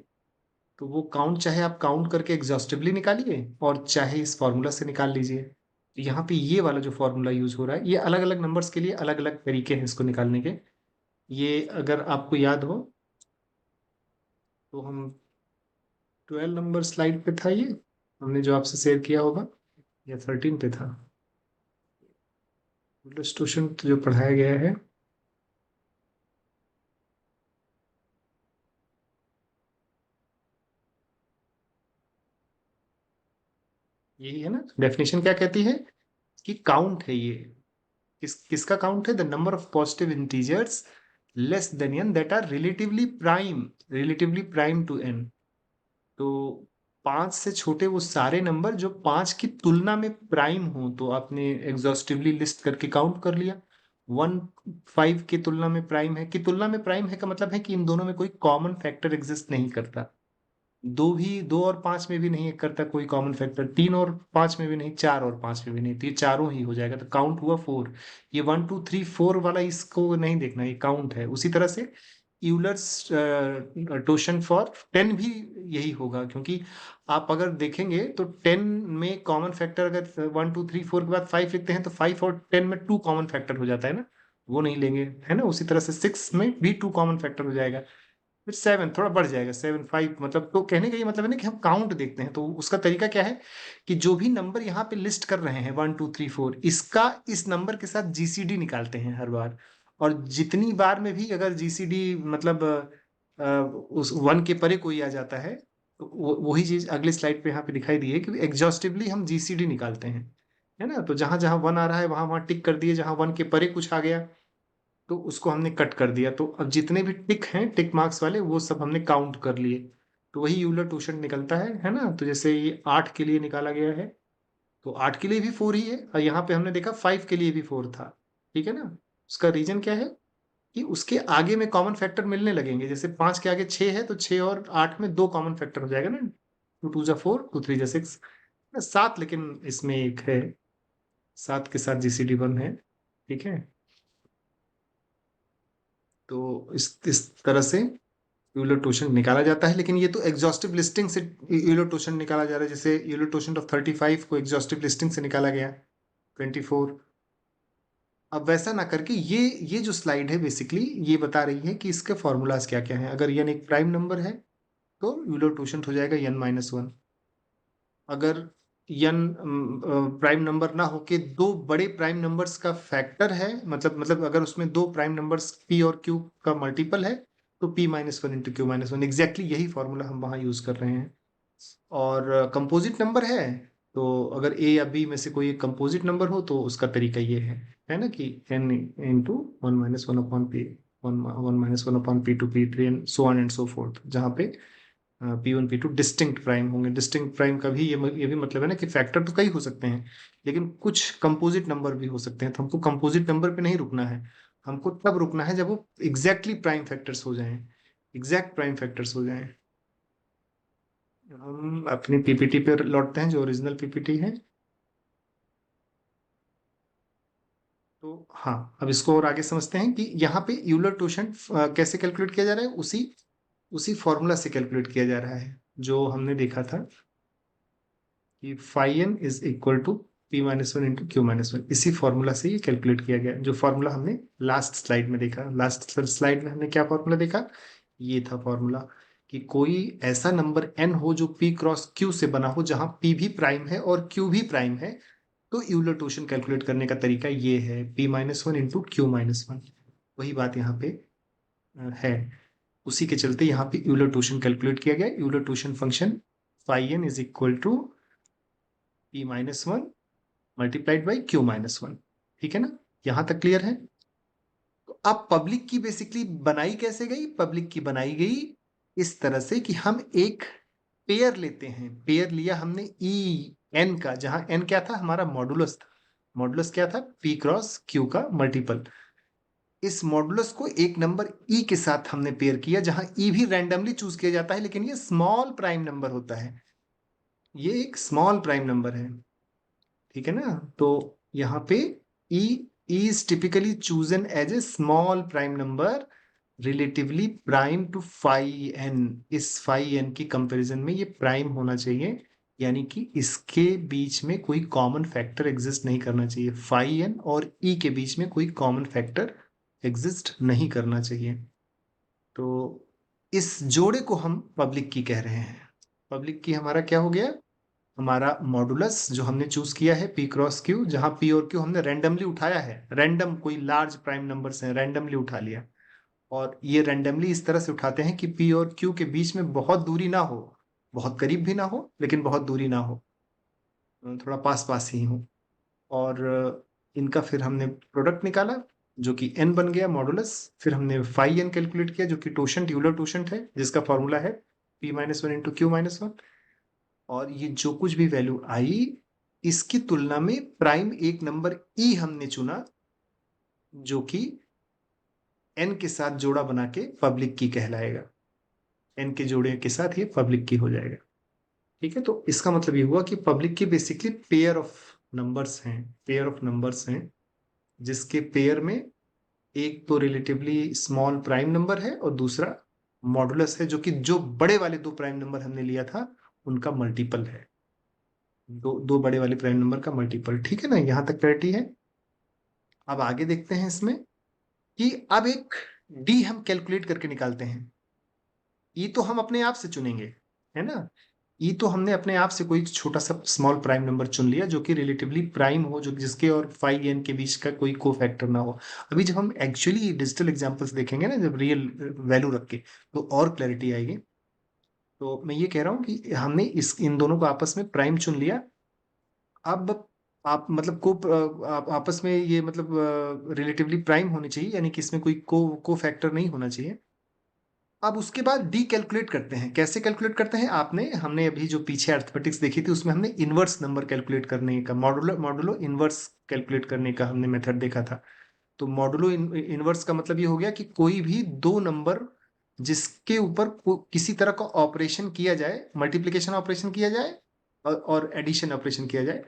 तो वो काउंट चाहे आप काउंट करके एग्जॉस्टिवली निकालिए, और चाहे इस फॉर्मूला से निकाल लीजिए। तो यहाँ पे ये वाला जो फॉर्मूला यूज हो रहा है, ये अलग अलग नंबर्स के लिए अलग अलग तरीके हैं इसको निकालने के। ये अगर आपको याद हो, तो हम 12 नंबर स्लाइड पे था ये, हमने जो आपसे शेयर किया होगा, या 13 पे था, इलस्ट्रेशन जो पढ़ाया गया है, यही है ना। डेफिनेशन क्या कहती है, कि काउंट है ये, किसका काउंट है, the number of positive integers less than N that are relatively prime to N. तो 5 से छोटे वो सारे नंबर जो 5 की तुलना में प्राइम हो, तो आपने एग्जॉस्टिवली लिस्ट करके काउंट कर लिया। 1 5 की तुलना में प्राइम है, की तुलना में प्राइम है का मतलब है कि इन दोनों में कोई कॉमन फैक्टर एग्जिस्ट नहीं करता। दो और पांच में भी नहीं करता कोई कॉमन फैक्टर, 3 और 5 में भी नहीं, 4 और 5 में भी नहीं, तो ये चारों ही हो जाएगा, तो काउंट हुआ 4। ये 1 2 3 4 वाला इसको नहीं देखना, ये काउंट है। उसी तरह से यूलर्स टोशन फॉर 10 भी यही होगा, क्योंकि आप अगर देखेंगे तो 10 में कॉमन फैक्टर अगर 1 2 3 4 के बाद 5 लिखते हैं, तो 5 और 10 में 2 कॉमन फैक्टर हो जाता है ना, वो नहीं लेंगे, है ना। उसी तरह से 6 में भी 2 कॉमन फैक्टर हो जाएगा। फिर 7 थोड़ा बढ़ जाएगा, 7 5, मतलब तो कहने का ये मतलब है ना, कि हम काउंट देखते हैं। तो उसका तरीका क्या है, कि जो भी नंबर यहाँ पे लिस्ट कर रहे हैं 1 2 3 4, इसका इस नंबर के साथ जीसीडी निकालते हैं हर बार। और जितनी बार में भी अगर जीसीडी मतलब उस 1 के परे कोई आ जाता है, तो वही चीज अगले स्लाइड पे यहाँ पे दिखाई दी है, कि एग्जॉस्टिवली हम जीसीडी निकालते हैं, है ना। तो जहां जहां 1 आ रहा है वहां वहां टिक कर दिए, जहां 1 के परे कुछ आ गया तो उसको हमने कट कर दिया। तो अब जितने भी टिक हैं, टिक मार्क्स वाले, वो सब हमने काउंट कर लिए। तो वही यूलर टोशन निकलता है ना। तो जैसे ये 8 के लिए निकाला गया है, तो 8 के लिए भी 4 ही है, और यहाँ पे हमने देखा 5 के लिए भी 4 था, ठीक है ना। उसका रीजन क्या है, कि उसके आगे में कॉमन फैक्टर मिलने लगेंगे। जैसे 5 के आगे 6 है, तो 6 और 8 में 2 कॉमन फैक्टर हो जाएगा ना, 2 2 जा 4, 2 3 जा 6, 7, लेकिन इसमें एक है, 7 के साथ जीसीडी 1 है, ठीक है। तो इस तरह से यूलर क्वोशंट निकाला जाता है, लेकिन ये तो एग्जॉस्टिव लिस्टिंग से यूलर क्वोशंट निकाला जा रहा है। जैसे यूलर क्वोशंट ऑफ 35 को एग्जॉस्टिव लिस्टिंग से निकाला गया 24। अब वैसा ना करके ये जो स्लाइड है बेसिकली ये बता रही है कि इसके फॉर्मूलाज क्या क्या हैं। अगर n एक प्राइम नंबर है तो यूलर क्वोशंट हो जाएगा n-1। अगर n प्राइम नंबर ना होके दो बड़े प्राइम नंबर्स का फैक्टर है, मतलब अगर उसमें दो प्राइम नंबर्स p और q का मल्टीपल है तो p-1 इंटू q-1। एग्जैक्टली यही फॉर्मूला हम वहां यूज कर रहे हैं। और कंपोजिट नंबर है तो अगर a या b में से कोई एक कंपोजिट नंबर हो तो उसका तरीका ये है ना कि n into 1-1 upon p, 1-1 upon p2 p3 and so on and so fourth, जहाँ पे P1 P2 डिस्टिंक्ट प्राइम होंगे। डिस्टिंक्ट प्राइम का भी ये भी मतलब है ना कि फैक्टर तो कई हो सकते हैं, लेकिन कुछ कंपोजिट नंबर भी हो सकते हैं। तो हमको कंपोजिट नंबर पे नहीं रुकना है, हमको तब रुकना है जब वो एग्जैक्टली प्राइम फैक्टर्स हो जाएं, एग्जैक्ट प्राइम फैक्टर्स हो जाएं। हम अपनी पीपीटी पे लौटते हैं, जो ओरिजिनल पीपीटी है। तो हाँ, अब इसको और आगे समझते हैं कि यहाँ पे यूलर क्वोशंट कैसे कैलकुलेट किया जा रहा है। उसी उसी फॉर्मूला से कैलकुलेट किया जा रहा है जो हमने देखा था कि phi N is equal to p-1 into q-1। इसी फॉर्मूला से ये कैलकुलेट किया गया, जो फॉर्मूला हमने लास्ट स्लाइड में देखा। लास्ट स्लाइड में हमने क्या फॉर्मूला देखा, ये था फॉर्मूला कि कोई ऐसा नंबर n हो जो p क्रॉस q से बना हो, जहां p भी प्राइम है और q भी प्राइम है, तो यूलर क्वोशंट कैलकुलेट करने का तरीका ये है p-1 इंटू q-1। वही बात यहाँ पे है। उसी के चलते यहाँ पे यूलर क्वोशंट कैलकुलेट किया गया। Euler quotient function phi N is equal to p-1 multiplied by q-1। ठीक है ना, यहां तक क्लियर है। तो अब पब्लिक की बेसिकली बनाई कैसे गई, पब्लिक की बनाई गई इस तरह से कि हम एक पेयर लेते हैं। पेयर लिया हमने ई एन का, जहां एन क्या था, हमारा मॉडुलस था। मॉडुलस क्या था, p क्रॉस q का मल्टीपल। इस मॉडुलस को एक नंबर ई के साथ हमने पेयर किया, जहां ई भी रैंडमली चूज किया जाता है, लेकिन ये स्मॉल प्राइम नंबर होता है। ये एक स्मॉल प्राइम नंबर है, ठीक है ना। तो यहाँ पे e is typically chosen as a small prime number relatively prime to phi n। इस phi n की कंपैरिजन में ये प्राइम होना चाहिए, यानी कि इसके बीच में कोई कॉमन फैक्टर एग्जिस्ट नहीं करना चाहिए। phi n और e के बीच में कोई कॉमन फैक्टर एग्जिस्ट नहीं करना चाहिए। तो इस जोड़े को हम पब्लिक की कह रहे हैं। पब्लिक की हमारा क्या हो गया, हमारा मॉडुलस जो हमने चूज किया है p क्रॉस q, जहां p और q हमने रैंडमली उठाया है। रैंडम कोई लार्ज प्राइम नंबर्स हैं, रैंडमली उठा लिया। और ये रैंडमली इस तरह से उठाते हैं कि p और q के बीच में बहुत दूरी ना हो, बहुत करीब भी ना हो लेकिन बहुत दूरी ना हो, थोड़ा पास पास ही हो। और इनका फिर हमने प्रोडक्ट निकाला जो कि n बन गया मॉडुलस। फिर हमने फाई n कैलकुलेट किया जो कि टोशंट, यूलर टोशंट है, जिसका फॉर्मूला है p-1 इंटू q-1। और ये जो कुछ भी वैल्यू आई, इसकी तुलना में प्राइम एक नंबर ई हमने चुना, जो कि एन के साथ जोड़ा बना के पब्लिक की कहलाएगा। एन के जोड़े के साथ ये पब्लिक की हो जाएगा। ठीक है, तो इसका मतलब ये हुआ कि पब्लिक की बेसिकली पेयर ऑफ नंबर्स हैं, पेयर ऑफ नंबर्स हैं, जिसके पेयर में एक तो रिलेटिवली स्मॉल प्राइम नंबर है और दूसरा मॉडुलस है, जो कि जो बड़े वाले दो प्राइम नंबर हमने लिया था उनका मल्टीपल है। दो दो बड़े वाले प्राइम नंबर का मल्टीपल। ठीक है ना, यहां तक क्लैरिटी है। अब आगे देखते हैं इसमें कि अब एक डी हम कैलकुलेट करके निकालते हैं। ई तो हम अपने आप से चुनेंगे, है ना। ई तो हमने अपने आप से कोई छोटा सा स्मॉल प्राइम नंबर चुन लिया जो कि रिलेटिवली प्राइम हो, जो जिसके और फाइव एन के बीच का कोई को फैक्टर ना हो। अभी जब हम एक्चुअली डिजिटल एग्जांपल्स देखेंगे ना, जब रियल वैल्यू रख के, तो और क्लैरिटी आएगी। तो मैं ये कह रहा हूँ कि हमने इस इन दोनों को आपस में प्राइम चुन लिया। अब आप मतलब आपस में ये मतलब रिलेटिवली प्राइम होनी चाहिए, यानी कि इसमें कोई को फैक्टर नहीं होना चाहिए। अब उसके बाद डी कैलकुलेट करते हैं। कैसे कैलकुलेट करते हैं, आपने हमने अभी जो पीछे अर्थमेटिक्स देखी थी उसमें हमने इनवर्स नंबर कैलकुलेट करने का, मॉडुलो मॉडुलो इनवर्स कैलकुलेट करने का हमने मेथड देखा था। तो मॉडुलो इनवर्स का मतलब ये हो गया कि कोई भी दो नंबर जिसके ऊपर किसी तरह का ऑपरेशन किया जाए, मल्टीप्लिकेशन ऑपरेशन किया जाए और एडिशन ऑपरेशन किया जाए,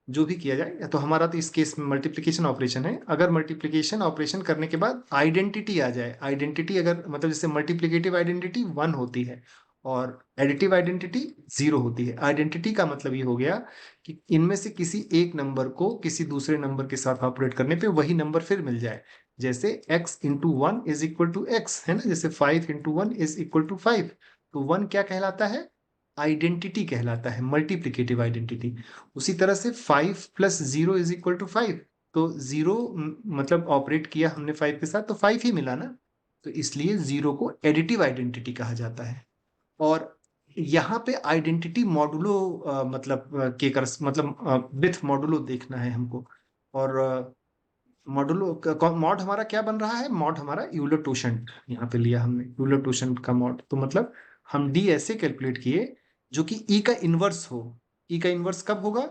जो भी किया जाए, तो हमारा तो इस केस में मल्टीप्लिकेशन ऑपरेशन है। अगर मल्टीप्लिकेशन ऑपरेशन करने के बाद आइडेंटिटी आ जाए, आइडेंटिटी अगर मतलब जैसे मल्टीप्लिकेटिव आइडेंटिटी 1 होती है और एडिटिव आइडेंटिटी 0 होती है। आइडेंटिटी का मतलब ये हो गया कि इनमें से किसी एक नंबर को किसी दूसरे नंबर के साथ ऑपरेट करने पे वही नंबर फिर मिल जाए। जैसे x into one is equal to X, है ना, जैसे 5 into one is equal to 5। तो 1 क्या कहलाता है? आइडेंटिटी कहलाता है, मल्टीप्लिकेटिव आइडेंटिटी। उसी तरह से 5 प्लस 0 इज इक्वल टू 5। तो 0 मतलब ऑपरेट किया हमने 5 के साथ तो 5 ही मिला ना। तो इसलिए 0 को एडिटिव आइडेंटिटी कहा जाता है। और यहाँ पे आइडेंटिटी मॉडुलो मतलब मतलब विथ मॉडुलो देखना है हमको। और मॉडुलो मॉड हमारा क्या बन रहा है? मॉड हमारा यूलर टोशंट यहाँ पे लिया हमने, यूलर टोशंट का मॉड। तो मतलब हम डी ऐसे कैलकुलेट किए जो कि ई का इनवर्स हो। ई का इनवर्स कब होगा?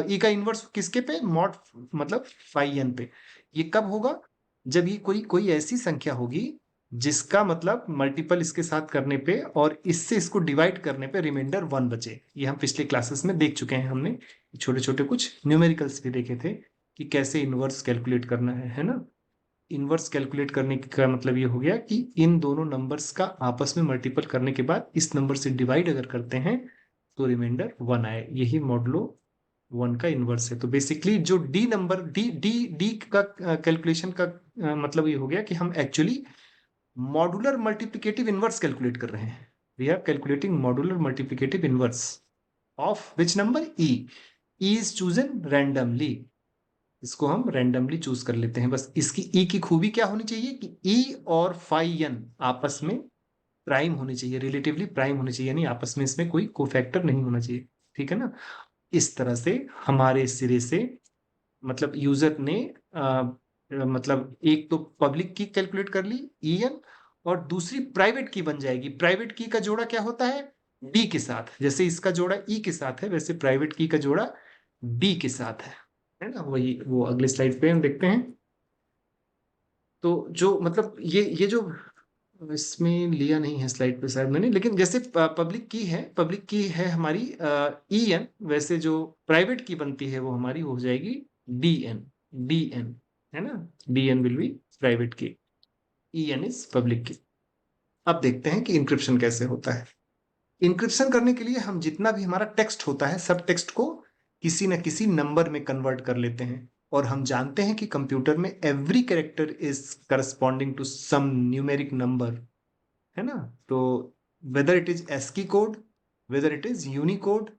ई का इनवर्स किसके पे? मॉड मतलब फाई एन पे। ये कब होगा? जब ये कोई कोई ऐसी संख्या होगी जिसका मतलब मल्टीपल इसके साथ करने पे और इससे इसको डिवाइड करने पे रिमाइंडर 1 बचे। ये हम पिछले क्लासेस में देख चुके हैं, हमने छोटे छोटे कुछ न्यूमेरिकल्स भी देखे थे कि कैसे इनवर्स कैलकुलेट करना है ना। इनवर्स कैलकुलेट करने का मतलब ये हो गया कि इन दोनों नंबर्स का आपस में मल्टीपल करने के बाद इस नंबर से डिवाइड अगर करते हैं तो रिमाइंडर 1 आए। यही मॉडुलो 1 का इनवर्स है। तो बेसिकली जो D number D D D का कैलकुलेशन का मतलब ये हो गया कि हम actually modular multiplicative inverse calculate कर रहे हैं। We are calculating modular multiplicative inverse of which number? E. E is chosen randomly. इसको हम रैंडमली चूज कर लेते हैं। बस इसकी ई की खूबी क्या होनी चाहिए कि ई और फाई एन आपस में प्राइम होनी चाहिए, रिलेटिवली प्राइम होनी चाहिए, यानी आपस में इसमें कोई कोफैक्टर नहीं होना चाहिए। ठीक है ना। इस तरह से हमारे सिरे से मतलब यूजर ने मतलब एक तो पब्लिक की कैलकुलेट कर ली ई एन, और दूसरी प्राइवेट की बन जाएगी। प्राइवेट की का जोड़ा क्या होता है? डी के साथ। जैसे इसका जोड़ा ई के साथ है वैसे प्राइवेट की का जोड़ा डी के साथ है ना। वही वो अगले स्लाइड पे हम देखते हैं। तो जो मतलब ये जो इसमें लिया नहीं है स्लाइड पे शायद मैंने, लेकिन जैसे पब्लिक की है, पब्लिक की है हमारी ई एन, वैसे जो प्राइवेट की बनती है वो हमारी हो जाएगी डी एन। डी एन, है ना। D N will be private key, E N is public की। अब देखते हैं कि इंक्रिप्शन कैसे होता है। इंक्रिप्शन करने के लिए हम जितना भी हमारा टेक्स्ट होता है सब टेक्स्ट को किसी न किसी नंबर में कन्वर्ट कर लेते हैं। और हम जानते हैं कि कंप्यूटर में every character is corresponding to some numeric number, है ना। तो whether it is ASCII code, whether it is Unicode,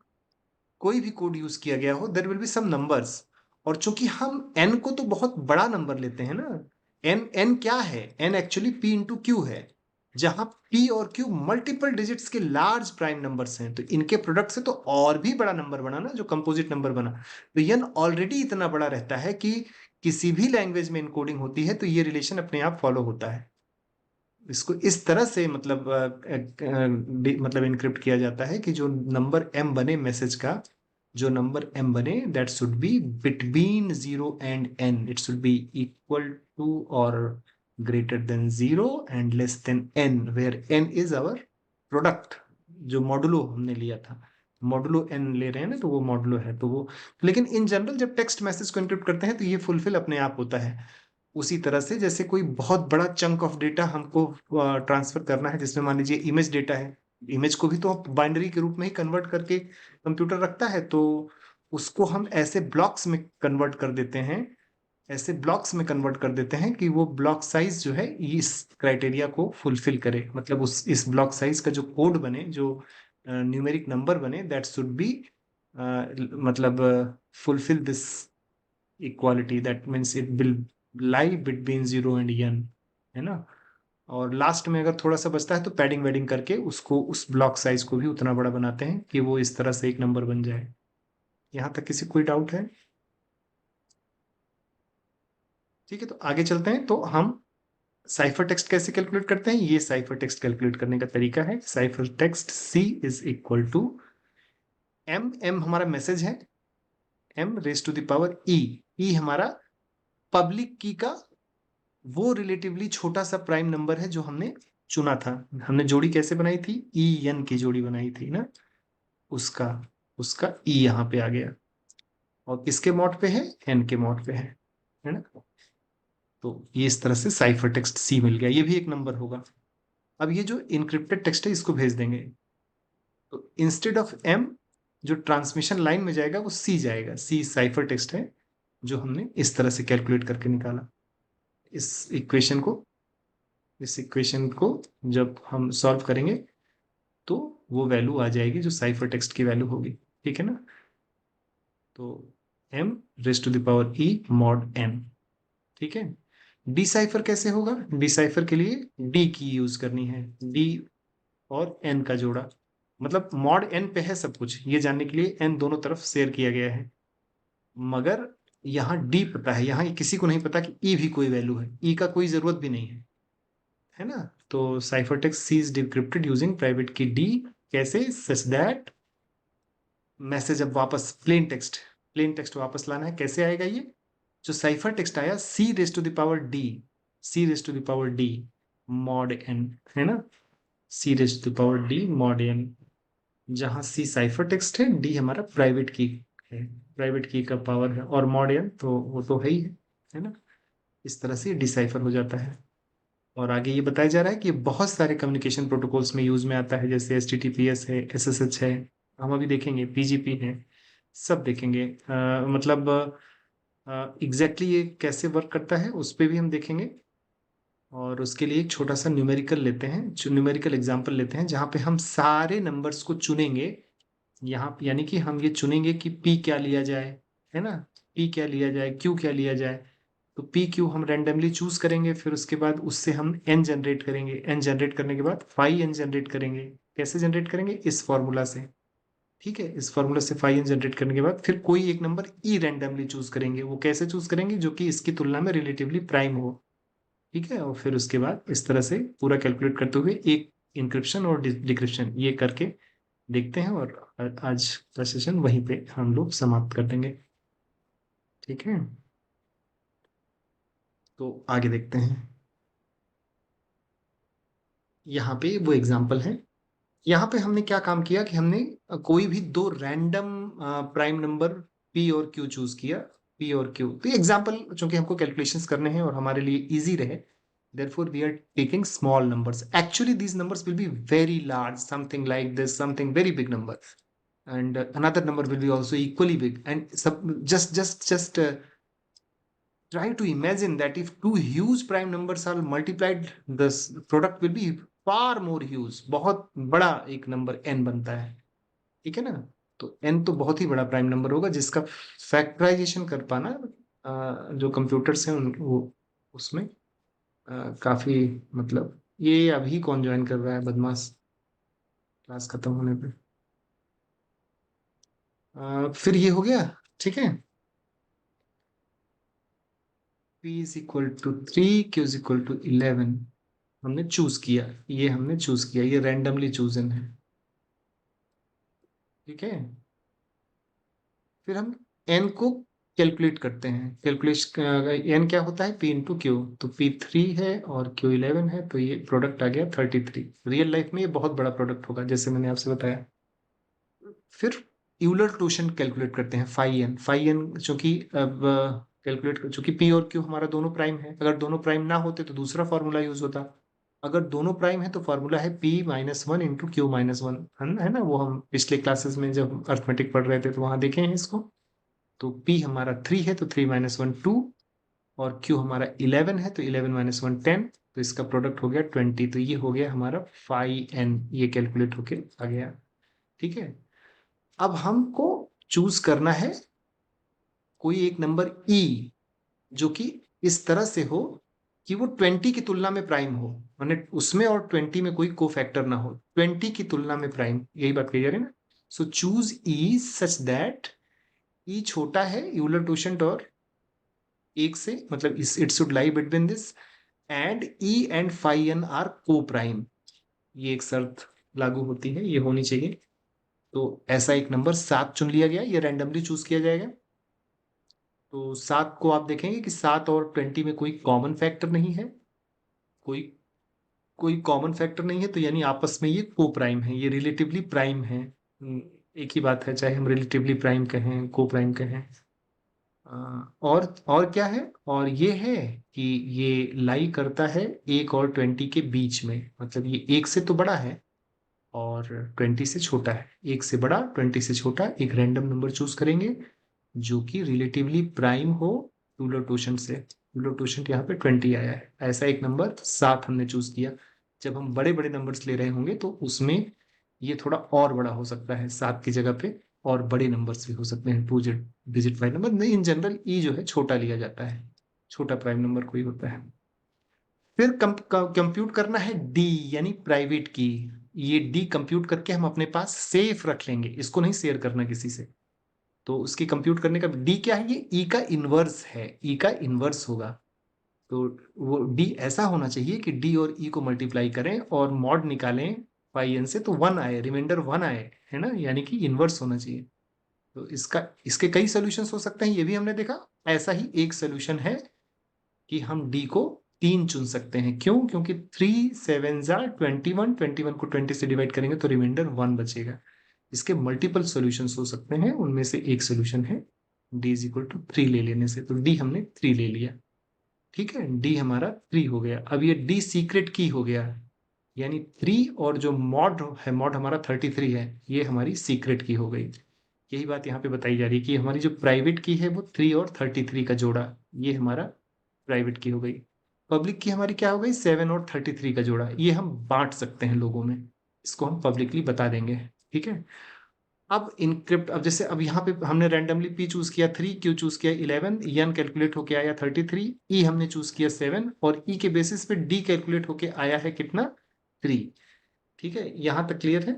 कोई भी कोड यूज किया गया हो, there will be some numbers. और चूंकि हम एन को तो बहुत बड़ा नंबर लेते हैं ना, एन एन क्या है? N actually P into Q है, जहां पी और क्यू मल्टीपल डिजिट्स के लार्ज प्राइम नंबर्स हैं। तो इनके प्रोडक्ट से तो और भी बड़ा नंबर बना ना, जो कंपोजिट नंबर बना। तो एन ऑलरेडी इतना बड़ा रहता है कि किसी भी लैंग्वेज में इनकोडिंग होती है तो ये रिलेशन अपने आप फॉलो होता है। इसको इस तरह से मतलब मतलब इनक्रिप्ट किया जाता है कि जो नंबर एम बने मैसेज का, जो नंबर एम बने that should be between 0 and N. It should be equal to और greater than 0 and less than N, where N is our product, जो मॉडुलो हमने लिया था। मॉडुलो एन ले रहे हैं ना, तो वो मॉडुलो है। तो वो लेकिन इन जनरल जब टेक्स्ट मैसेज को इनक्रिप्ट करते हैं तो ये फुलफिल अपने आप होता है। उसी तरह से जैसे कोई बहुत बड़ा चंक ऑफ डेटा हमको ट्रांसफर करना है, जिसमें मान लीजिए इमेज डेटा है। इमेज को भी तो बाइनरी के रूप में ही कन्वर्ट करके कंप्यूटर रखता है, तो उसको हम ऐसे ब्लॉक्स में कन्वर्ट कर देते हैं, ऐसे ब्लॉक्स में कन्वर्ट कर देते हैं कि वो ब्लॉक साइज जो है इस क्राइटेरिया को फुलफिल करे। मतलब उस इस ब्लॉक साइज का जो कोड बने, जो न्यूमेरिक नंबर बने, दैट शुड बी मतलब fulfil this equality. That means it will lie between 0 and N, है ना। और लास्ट में अगर थोड़ा सा बचता है तो पैडिंग वेडिंग करके उसको उस ब्लॉक साइज को भी उतना बड़ा बनाते हैं कि वो इस तरह से एक नंबर बन जाए। यहाँ तक किसी कोई डाउट है? ठीक है, तो आगे चलते हैं। तो हम साइफर टेक्स्ट कैसे कैलकुलेट करते हैं? ये साइफर टेक्स्ट कैलकुलेट करने का तरीका है। Cipher text C is equal to M, M हमारा मैसेज है, M raise to the power E. E हमारा पब्लिक की का वो रिलेटिवली छोटा सा प्राइम नंबर है जो हमने चुना था। हमने जोड़ी कैसे बनाई थी? ई एन की जोड़ी बनाई थी ना, उसका उसका ई यहाँ पे आ गया। और किसके मॉड पे है, एन के मॉड पे है ना। तो ये इस तरह से साइफर टेक्स्ट सी मिल गया, ये भी एक नंबर होगा। अब ये जो इनक्रिप्टेड टेक्स्ट है इसको भेज देंगे, तो इंस्टेड ऑफ एम जो ट्रांसमिशन लाइन में जाएगा वो सी जाएगा, सी साइफर टेक्स्ट है जो हमने इस तरह से कैलकुलेट करके निकाला। इस इक्वेशन को इस इक्वेशन को जब हम सॉल्व करेंगे तो वो वैल्यू आ जाएगी जो साइफर टेक्स्ट की वैल्यू होगी, ठीक है ना। तो m raise to the power e mod n, ठीक है। डिसाइफर कैसे होगा, डिसाइफर के लिए d की यूज करनी है, d और n का जोड़ा, मतलब मॉड n पे है सब कुछ, ये जानने के लिए n दोनों तरफ शेयर किया गया है, मगर यहाँ d पता है, यहाँ किसी को नहीं पता कि e भी कोई वैल्यू है, e का कोई जरूरत भी नहीं है ना। तो cipher text C is decrypted using private key d, कैसे, सच दैट मैसेज अब वापस प्लेन टेक्स्ट वापस लाना है, कैसे आएगा ये, जो साइफर टेक्स्ट आया C raise to the power D, C raise to the power D mod N, है ना, C raise to the power D mod N, जहां सी साइफर टेक्स्ट है, डी हमारा प्राइवेट की है, प्राइवेट की का पावर है, और मॉड एन तो वो तो है ना। इस तरह से डिसाइफर हो जाता है। और आगे ये बताया जा रहा है कि बहुत सारे कम्युनिकेशन प्रोटोकॉल्स में यूज में आता है, जैसे HTTPS है, SSH है, हम अभी देखेंगे, PGP है, सब देखेंगे। मतलब एग्जैक्टली ये कैसे वर्क करता है उस पर भी हम देखेंगे। और उसके लिए एक छोटा सा न्यूमेरिकल लेते हैं, जो न्यूमेरिकल एग्जांपल लेते हैं जहाँ पे हम सारे नंबर्स को चुनेंगे, यहाँ यानी कि हम ये चुनेंगे कि P क्या लिया जाए, है ना, P क्या लिया जाए, Q क्या लिया जाए। तो पी क्यू हम रैंडमली चूज करेंगे, फिर उसके बाद उससे हम एन जनरेट करेंगे, एन जनरेट करने के बाद फाई एन जनरेट करेंगे। कैसे जनरेट करेंगे, इस फॉर्मूला से, ठीक है, इस फॉर्मूला से फाई एन जनरेट करने के बाद फिर कोई एक नंबर ई रैंडमली चूज करेंगे, वो कैसे चूज करेंगे, जो कि इसकी तुलना में रिलेटिवली प्राइम हो, ठीक है। और फिर उसके बाद इस तरह से पूरा कैलकुलेट करते हुए एक इंक्रिप्शन और डिक्रिप्शन ये करके देखते हैं, और आज का सेशन वहीं पे हम लोग समाप्त कर देंगे, ठीक है। तो आगे देखते हैं, यहाँ पे वो एग्जाम्पल है। यहाँ पे हमने क्या काम किया कि हमने कोई भी दो रैंडम प्राइम नंबर पी और क्यू चूज किया, पी और क्यू। तो ये एग्जाम्पल चूंकि हमको कैलकुलेशंस करने हैं और हमारे लिए इजी रहे, therefore we are taking small numbers. Actually these numbers will be very large, something like this, something very big number, and another number will be also equally big, and just try to imagine that if two huge prime numbers are multiplied, this product will be far more huge, बहुत बड़ा एक नंबर n बनता है, ठीक है ना। तो n तो बहुत ही बड़ा प्राइम नंबर होगा जिसका फैक्टराइजेशन कर पाना जो कंप्यूटर्स हैं उन वो उसमें काफी, मतलब ये अभी कौन ज्वाइन कर रहा है बदमाश, क्लास खत्म होने पे। फिर ये हो गया, ठीक है। p is equal to 3, q is equal to 11, हमने चूज किया, ये हमने चूज किया, ये रैंडमली चूजन है, ठीक है। फिर हम एन को कैलकुलेट करते हैं, कैलकुलेशन एन क्या होता है, पी इंटू क्यू, तो P3 है और Q11 है, तो ये प्रोडक्ट आ गया 33। रियल लाइफ में ये बहुत बड़ा प्रोडक्ट होगा जैसे मैंने आपसे बताया। फिर यूलर टोशन कैलकुलेट करते हैं, फाई एन चूंकि अब कैलकुलेट, चूंकि पी और क्यू हमारा दोनों प्राइम है, अगर दोनों प्राइम ना होते तो दूसरा फॉर्मूला यूज होता, अगर दोनों प्राइम है तो फॉर्मूला है P-1 इंटू Q-1, है ना, वो हम पिछले क्लासेस में जब अर्थमेटिक पढ़ रहे थे तो वहां देखे हैं इसको। तो P हमारा 3 है तो 3-1 2, और Q हमारा 11 है तो 11-1 10, तो इसका प्रोडक्ट हो गया 20, तो ये हो गया हमारा फाई एन, ये कैलकुलेट होके आ गया, ठीक है। अब हमको चूज करना है कोई एक नंबर ई जो कि इस तरह से हो कि वो 20 की तुलना में प्राइम हो, माने उसमें और 20 में कोई को फैक्टर ना हो, 20 की तुलना में प्राइम, यही बात कही जा रही है ना। So choose E such that ई छोटा है यूलर टोशेंट और एक से, मतलब it should lie between this, and E and phi N are coprime, ये एक शर्त लागू होती है, ये होनी चाहिए। तो ऐसा एक नंबर 7 चुन लिया गया, ये रैंडमली चूज किया जाएगा। तो 7 को आप देखेंगे कि 7 और 20 में कोई कॉमन फैक्टर नहीं है, कोई कोई कॉमन फैक्टर नहीं है, तो यानी आपस में ये को प्राइम है, ये रिलेटिवली प्राइम है। एक ही बात है, चाहे हम रिलेटिवली प्राइम कहें को प्राइम कहें, और क्या है, और ये है कि ये लाई करता है 1 और 20 के बीच में, मतलब ये 1 से तो बड़ा है और 20 से छोटा है। 1 से बड़ा 20 से छोटा एक रैंडम नंबर चूज करेंगे जो कि रिलेटिवली प्राइम हो यूलर क्वोशंट से। यूलर क्वोशंट यहाँ पे 20 आया है, ऐसा एक नंबर 7 हमने चूज किया। जब हम बड़े बड़े नंबर्स ले रहे होंगे तो उसमें ये थोड़ा और बड़ा हो सकता है 7 की जगह पे, और बड़े नंबर्स भी हो सकते हैं 2 डिजिट वाइज नंबर। नहीं, इन जनरल ई जो है छोटा लिया जाता है, छोटा प्राइम नंबर कोई होता है। फिर कंप्यूट करना है डी, यानी प्राइवेट की। ये डी कंप्यूट करके हम अपने पास सेफ रख लेंगे, इसको नहीं शेयर करना किसी से। तो उसकी कंप्यूट करने का डी क्या है, ये ई का इनवर्स है, ई का इनवर्स होगा। तो वो डी ऐसा होना चाहिए कि डी और ई को मल्टीप्लाई करें और मॉड निकालें पाई एन से, तो 1 आए, रिमाइंडर 1 आए, है ना, यानी कि इनवर्स होना चाहिए। तो इसके कई सोल्यूशंस हो सकते हैं, ये भी हमने देखा। ऐसा ही एक सोल्यूशन है कि हम डी को 3 चुन सकते हैं। क्यों? क्योंकि 3 7 21, 21 को 20 से डिवाइड करेंगे तो रिमाइंडर 1 बचेगा। इसके मल्टीपल सॉल्यूशंस हो सकते हैं, उनमें से एक सॉल्यूशन है d इज इक्वल टू 3 ले लेने से। तो d हमने 3 ले लिया, ठीक है, d हमारा 3 हो गया। अब ये d सीक्रेट की हो गया, यानी 3 और जो मॉड है, मॉड हमारा 33 है, ये हमारी सीक्रेट की हो गई। यही बात यहाँ पे बताई जा रही है कि हमारी जो प्राइवेट की है वो 3 और 33 का जोड़ा, ये हमारा प्राइवेट की हो गई। पब्लिक की हमारी क्या हो गई, 7 और 33 का जोड़ा। ये हम बांट सकते हैं लोगों में, इसको हम पब्लिकली बता देंगे, ठीक है। अब इनक्रिप्ट, अब जैसे अब यहाँ पे हमने रैंडमली पी चूज किया 3, क्यू चूज किया 11, एन कैलकुलेट होके आया 33, ई हमने चूज किया 7, और ई के बेसिस पे डी कैलकुलेट होके आया है कितना, 3। ठीक है, यहाँ तक क्लियर है।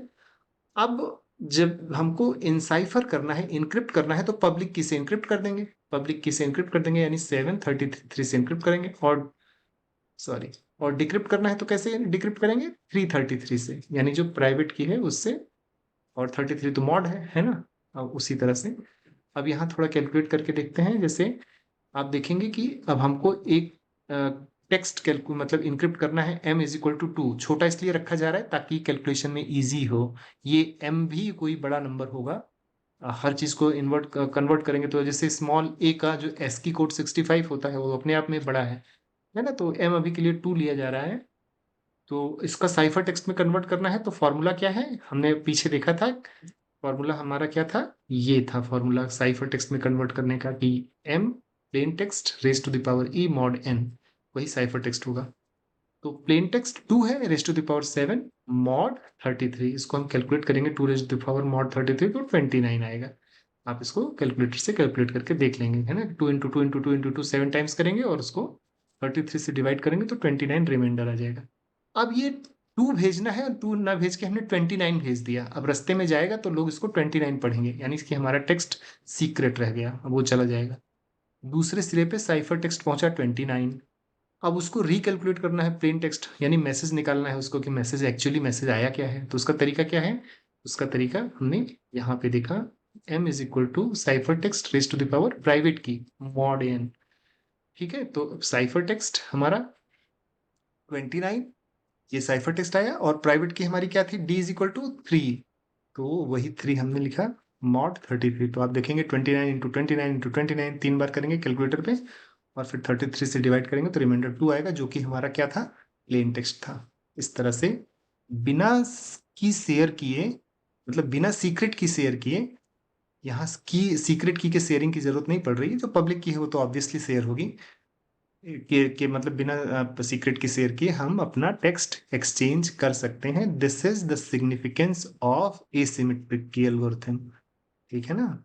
अब जब हमको इनसाइफर करना है, इनक्रिप्ट करना है, तो पब्लिक की से इनक्रिप्ट कर देंगे, पब्लिक की से इनक्रिप्ट कर देंगे, यानी 733 से इनक्रिप्ट करेंगे। और सॉरी, और डिक्रिप्ट करना है तो कैसे डिक्रिप्ट करेंगे, 333 से, यानी जो प्राइवेट की है उससे। और 33 तो मॉड है ना। अब उसी तरह से अब यहाँ थोड़ा कैलकुलेट करके देखते हैं। जैसे आप देखेंगे कि अब हमको एक टेक्स्ट कैलकुलेट मतलब इनक्रिप्ट करना है, m इज इक्वल टू 2, छोटा इसलिए रखा जा रहा है ताकि कैलकुलेशन में इजी हो। ये m भी कोई बड़ा नंबर होगा, हर चीज को इन्वर्ट कन्वर्ट करेंगे तो जैसे स्मॉल a का जो ASCII कोड 65 होता है वो अपने आप में बड़ा है ना। तो m अभी के लिए 2 लिया जा रहा है। तो इसका साइफर टेक्स्ट में कन्वर्ट करना है, तो फॉर्मूला क्या है, हमने पीछे देखा था। फॉर्मूला हमारा क्या था, ये था फॉर्मूला साइफर टेक्स्ट में कन्वर्ट करने का, कि m plain text raise to the power e mod n, वही साइफर टेक्स्ट होगा। तो प्लेन टेक्स्ट 2 है, raise to the power 7 mod 33, इसको हम कैलकुलेट करेंगे, 2 raise to the power mod 33 तो 29 आएगा। आप इसको कैलकुलेटर से कैलकुलेट करके देख लेंगे, है ना। 2 इंटू 2 इंटू 2 इंटू 2 7 टाइम्स करेंगे और उसको 33 से डिवाइड करेंगे तो 29 रिमाइंडर आ जाएगा। अब ये 2 भेजना है, और 2 ना भेज के हमने 29 भेज दिया। अब रास्ते में जाएगा तो लोग इसको 29 पढ़ेंगे, यानी कि हमारा टेक्स्ट सीक्रेट रह गया, अब वो चला जाएगा। दूसरे सिरे पे साइफर टेक्स्ट पहुंचा 29। अब उसको रिकैलकुलेट करना है प्लेन टेक्स्ट, यानी मैसेज निकालना है उसको कि मैसेज एक्चुअली मैसेज आया क्या है। तो उसका तरीका क्या है, उसका तरीका हमने यहाँ पे देखा, m is equal to cipher text raise to the power private key mod n। ठीक है, तो साइफर टेक्स्ट हमारा 29, ये साइफर टेक्स्ट आया, और प्राइवेट की हमारी क्या थी, d इज इक्वल टू 3, तो वही 3 हमने लिखा मॉड 33। तो आप देखेंगे 29 इंटू 29 इंटू 29 3 बार करेंगे कैलकुलेटर पे, और फिर 33 से डिवाइड करेंगे तो रिमाइंडर 2 आएगा, जो कि हमारा क्या था, प्लेन टेक्स्ट था। इस तरह से बिना की शेयर किए, मतलब बिना सीक्रेट की शेयर किए, यहाँ की सीक्रेट की के शेयरिंग की जरूरत नहीं पड़ रही है। जो पब्लिक की है वो तो ऑब्वियसली शेयर होगी, के मतलब बिना सीक्रेट की शेयर किए हम अपना टेक्स्ट एक्सचेंज कर सकते हैं। This is the significance of asymmetric key algorithm, ठीक है ना।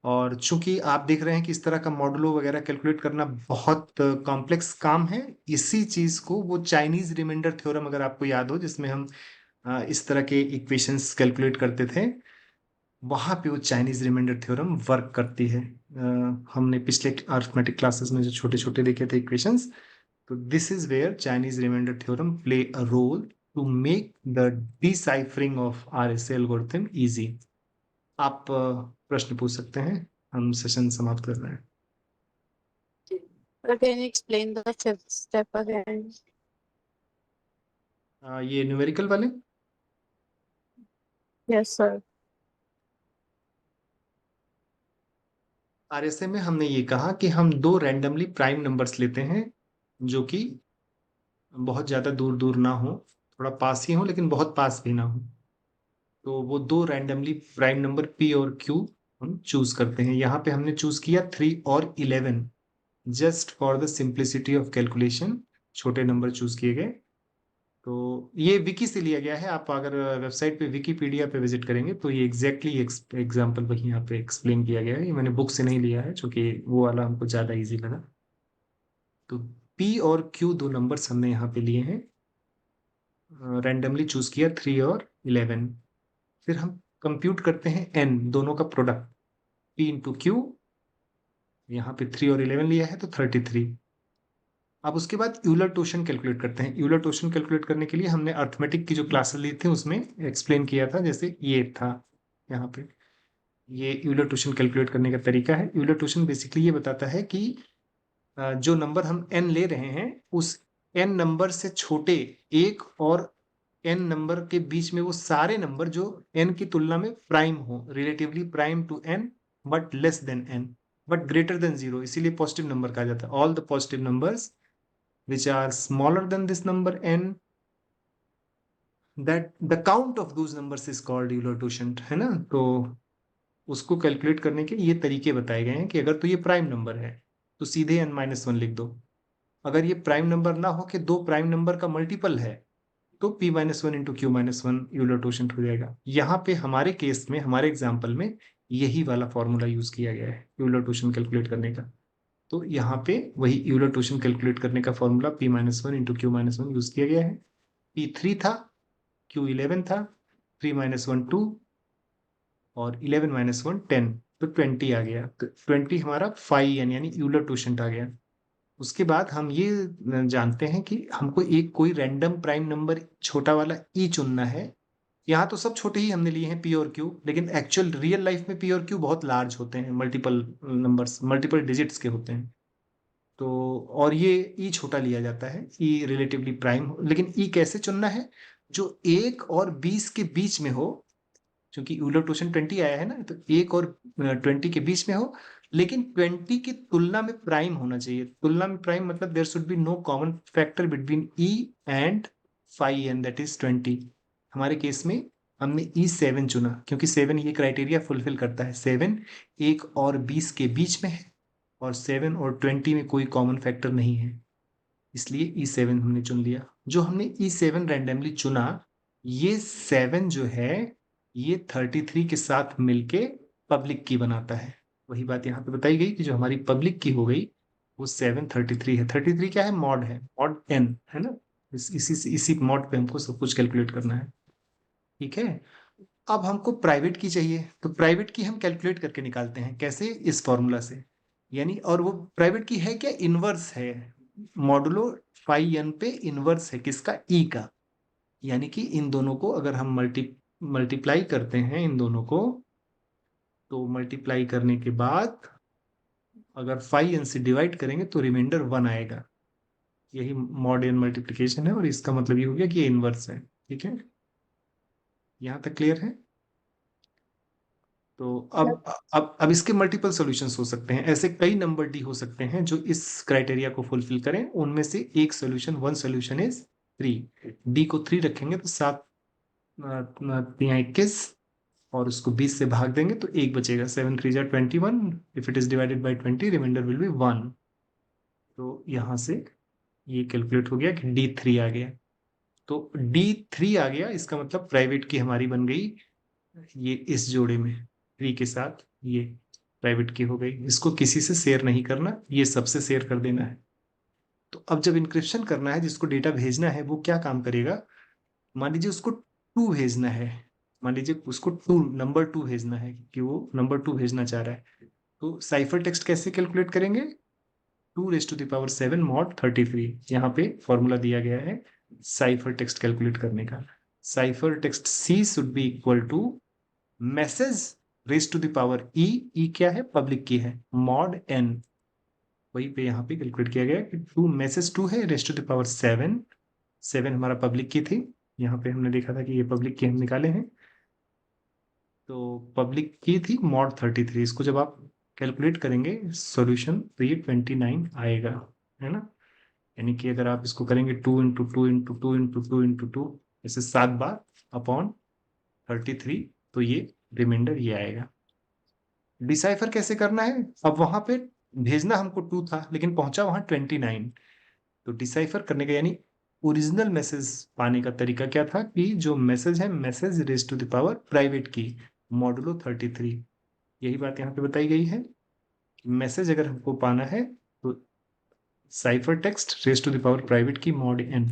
और चूंकि आप देख रहे हैं कि इस तरह का मॉडुलो वगैरह कैलकुलेट करना बहुत कॉम्प्लेक्स काम है, इसी चीज को वो चाइनीज रिमाइंडर थ्योरम, अगर आपको याद हो, जिसमें हम इस तरह के इक्वेशंस कैलकुलेट करते थे, वहां पे वो चाइनीज रिमाइंडर थ्योरम वर्क करती है। हमने पिछले अरिथमेटिक क्लासेस में जो छोटे छोटे देखे थे इक्वेशंस, तो this is where Chinese remainder theorem play a role to make the deciphering of RSA algorithm easy. आप प्रश्न पूछ सकते हैं, हम सेशन समाप्त कर रहे हैं। Can you explain the fifth step again? ये न्यूमेरिकल वाले, Yes, sir. आरएसए में हमने ये कहा कि हम दो रैंडमली प्राइम नंबर्स लेते हैं जो कि बहुत ज्यादा दूर दूर ना हो, थोड़ा पास ही हो लेकिन बहुत पास भी ना हो। तो वो दो रैंडमली प्राइम नंबर पी और क्यू हम चूज करते हैं। यहाँ पे हमने चूज किया 3 और 11, just for the simplicity of calculation. छोटे नंबर चूज किए गए। तो ये विकी से लिया गया है। आप अगर वेबसाइट पे विकीपीडिया पे विजिट करेंगे तो ये एग्जैक्टली एग्जाम्पल वही यहाँ पे एक्सप्लेन किया गया है। ये मैंने बुक से नहीं लिया है क्योंकि वो वाला हमको ज्यादा इजी लगा। तो पी और क्यू दो नंबर्स हमने यहाँ पे लिए हैं, रैंडमली चूज किया 3 और 11। फिर हम कंप्यूट करते हैं एन दोनों का प्रोडक्ट, पी इंटू क्यू। यहाँ पे 3 और 11 लिया है तो 33। अब उसके बाद यूलर टोशन कैलकुलेट करते हैं। यूलर टोशन कैलकुलेट करने के लिए हमने अर्थमेटिक की जो क्लासेस ली थी उसमें एक्सप्लेन किया था, जैसे ये था यहाँ पे। ये यूलर टोशन कैलकुलेट करने का तरीका है। यूलर टोशन बेसिकली ये बताता है कि जो नंबर हम एन ले रहे हैं उस एन नंबर से छोटे एक और एन नंबर के बीच में वो सारे नंबर जो एन की तुलना में प्राइम हो, relatively prime to n but less than n but greater than zero, इसीलिए पॉजिटिव नंबर कहा जाता है। All the positive numbers which are smaller than this number n, that the count of those numbers is called Euler quotient, है ना। तो उसको कैलकुलेट करने के ये तरीके बताए गए हैं कि अगर तो ये प्राइम नंबर है तो सीधे n-1 लिख दो। अगर ये प्राइम नंबर ना हो कि दो प्राइम नंबर का मल्टीपल है तो p-1 into q-1 Euler quotient हो जाएगा। यहाँ पे हमारे केस में, हमारे एग्जाम्पल में यही वाला फॉर्मूला यूज किया गया है यूलर क्वोशिएंट कैलकुलेट करने का। तो यहाँ पे वही यूलर क्वोशिएंट कैलकुलेट करने का formula p-1 into q-1 use किया गया है। p3 था, q11 था, 3-1 2 और 11-1 10, तो 20 आ गया। तो 20 हमारा फाई एन यानी यूलर क्वोशिएंट आ गया। उसके बाद हम ये जानते हैं कि हमको एक कोई रैंडम प्राइम नंबर छोटा वाला ई चुनना है। यहाँ तो सब छोटे ही हमने लिए हैं पी और क्यू, लेकिन एक्चुअल रियल लाइफ में पी और क्यू बहुत लार्ज होते हैं, मल्टीपल नंबर्स मल्टीपल डिजिट्स के होते हैं। तो और ये ई छोटा लिया जाता है, ई रिलेटिवली प्राइम। लेकिन ई कैसे चुनना है? जो 1 और 20 के बीच में हो, क्योंकि यूलर क्वोशिएंट 20 आया है ना, तो 1 और 20 के बीच में हो, लेकिन 20 की तुलना में प्राइम होना चाहिए। तुलना में प्राइम मतलब there should be no common factor between e and five n, that is 20। हमारे केस में हमने E7 चुना क्योंकि 7 ये क्राइटेरिया फुलफिल करता है। 7 1 और 20 के बीच में है और 7 और 20 में कोई कॉमन फैक्टर नहीं है, इसलिए E7 हमने चुन लिया। जो हमने E7 रैंडमली चुना, ये 7 जो है ये 33 के साथ मिलके पब्लिक की बनाता है। वही बात यहाँ पे बताई गई कि जो हमारी पब्लिक की हो गई वो 733 है। 33 क्या है, मॉड एन है ना। इसी मॉड पे हमको सब कुछ कैलकुलेट करना है। ठीक है। अब हमको प्राइवेट की चाहिए, तो प्राइवेट की हम कैलकुलेट करके निकालते हैं कैसे, इस फॉर्मूला से। यानी और वो प्राइवेट की है क्या, इनवर्स है। मॉडुलो फाइव एन पे इनवर्स है किसका, ई का। यानी कि इन दोनों को अगर हम मल्टीप्लाई करते हैं इन दोनों को, तो मल्टीप्लाई करने के बाद अगर फाइव एन से डिवाइड करेंगे तो रिमाइंडर 1 आएगा। यही मॉड एन मल्टीप्लीकेशन है और इसका मतलब ये हो गया कि ये इनवर्स है। ठीक है, यहाँ तक क्लियर है। तो अब इसके मल्टीपल सॉल्यूशंस हो सकते हैं। ऐसे कई नंबर डी हो सकते हैं जो इस क्राइटेरिया को फुलफिल करें। उनमें से एक solution, one solution is 3। D को 3 रखेंगे तो 7 3 21 और उसको 20 से भाग देंगे तो एक बचेगा। 7 3 21। If it is divided by 20 remainder will be 1। तो यहाँ से ये कैलकुलेट हो गया कि D3 आ गया। तो D3 आ गया, इसका मतलब प्राइवेट की हमारी बन गई ये इस जोड़े में 3 के साथ, ये प्राइवेट की हो गई। इसको किसी से शेयर नहीं करना, ये सबसे शेयर कर देना है। तो अब जब इंक्रिप्शन करना है, जिसको डेटा भेजना है वो क्या काम करेगा। मान लीजिए उसको 2 भेजना है, मान लीजिए उसको नंबर 2 भेजना है कि वो नंबर 2 भेजना चाह रहा है। तो साइफर टेक्स्ट कैसे कैलकुलेट करेंगे, 2⁻⁷ मॉड 33। यहाँ पे फॉर्मूला दिया गया है साइफर टेक्स्ट कैलकुलेट करने का। Cipher text C should be equal to message raise to the power E. E क्या है, पब्लिक की है, मॉड एन। वही पे यहाँ पे कैलकुलेट किया गया कि टू मैसेज 2 है, रेज टू द पावर 7। 7 हमारा पब्लिक की थी, यहाँ पे हमने देखा था कि ये पब्लिक की हम निकाले हैं। तो पब्लिक की थी मॉड 33। इसको जब आप कैलकुलेट करेंगे सॉल्यूशन तो ये 29 आएगा, है ना। यानी कि अगर आप इसको करेंगे 2 × 2 × 2 × 2 × 2 ऐसे 7 बार अपॉन 33, तो ये रिमाइंडर ये आएगा। डिसाइफर कैसे करना है, अब वहां पे भेजना हमको 2 था लेकिन पहुंचा वहां 29, तो डिसाइफर करने का यानी ओरिजिनल मैसेज पाने का तरीका क्या था कि जो मैसेज है, message raise to the power private key modulo 33, यही बात यहाँ पे बताई गई है। मैसेज अगर हमको पाना है तो cipher text raise to the power private key mod n,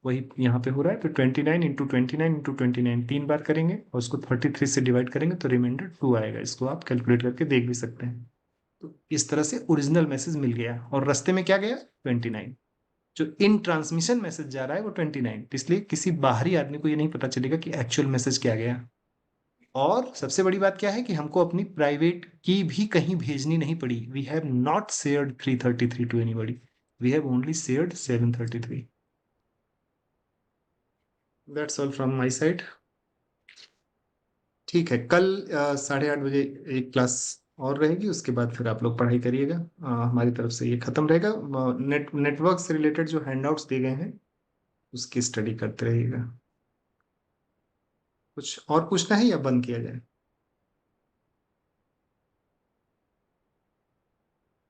वही यहाँ पे हो रहा है। तो 29 × 29 × 29 3 बार करेंगे और उसको 33 से डिवाइड करेंगे तो रिमाइंडर 2 आएगा। इसको आप कैलकुलेट करके देख भी सकते हैं। तो इस तरह से ओरिजिनल मैसेज मिल गया और रास्ते में क्या गया 29, जो इन ट्रांसमिशन मैसेज जा रहा है वो 29, इसलिए किसी बाहरी आदमी को ये नहीं पता चलेगा कि एक्चुअल मैसेज क्या गया। और सबसे बड़ी बात क्या है कि हमको अपनी प्राइवेट की भी कहीं भेजनी नहीं पड़ी। We have not shared 333 to anybody, we have only shared 733। That's all from my side. ठीक है, कल 8:30 बजे एक क्लास और रहेगी, उसके बाद फिर आप लोग पढ़ाई करिएगा। हमारी तरफ से ये खत्म रहेगा। नेटवर्क से रिलेटेड जो हैंडआउट्स दिए गए हैं उसकी स्टडी करते रहिएगा। कुछ और पूछना है या बंद किया जाए?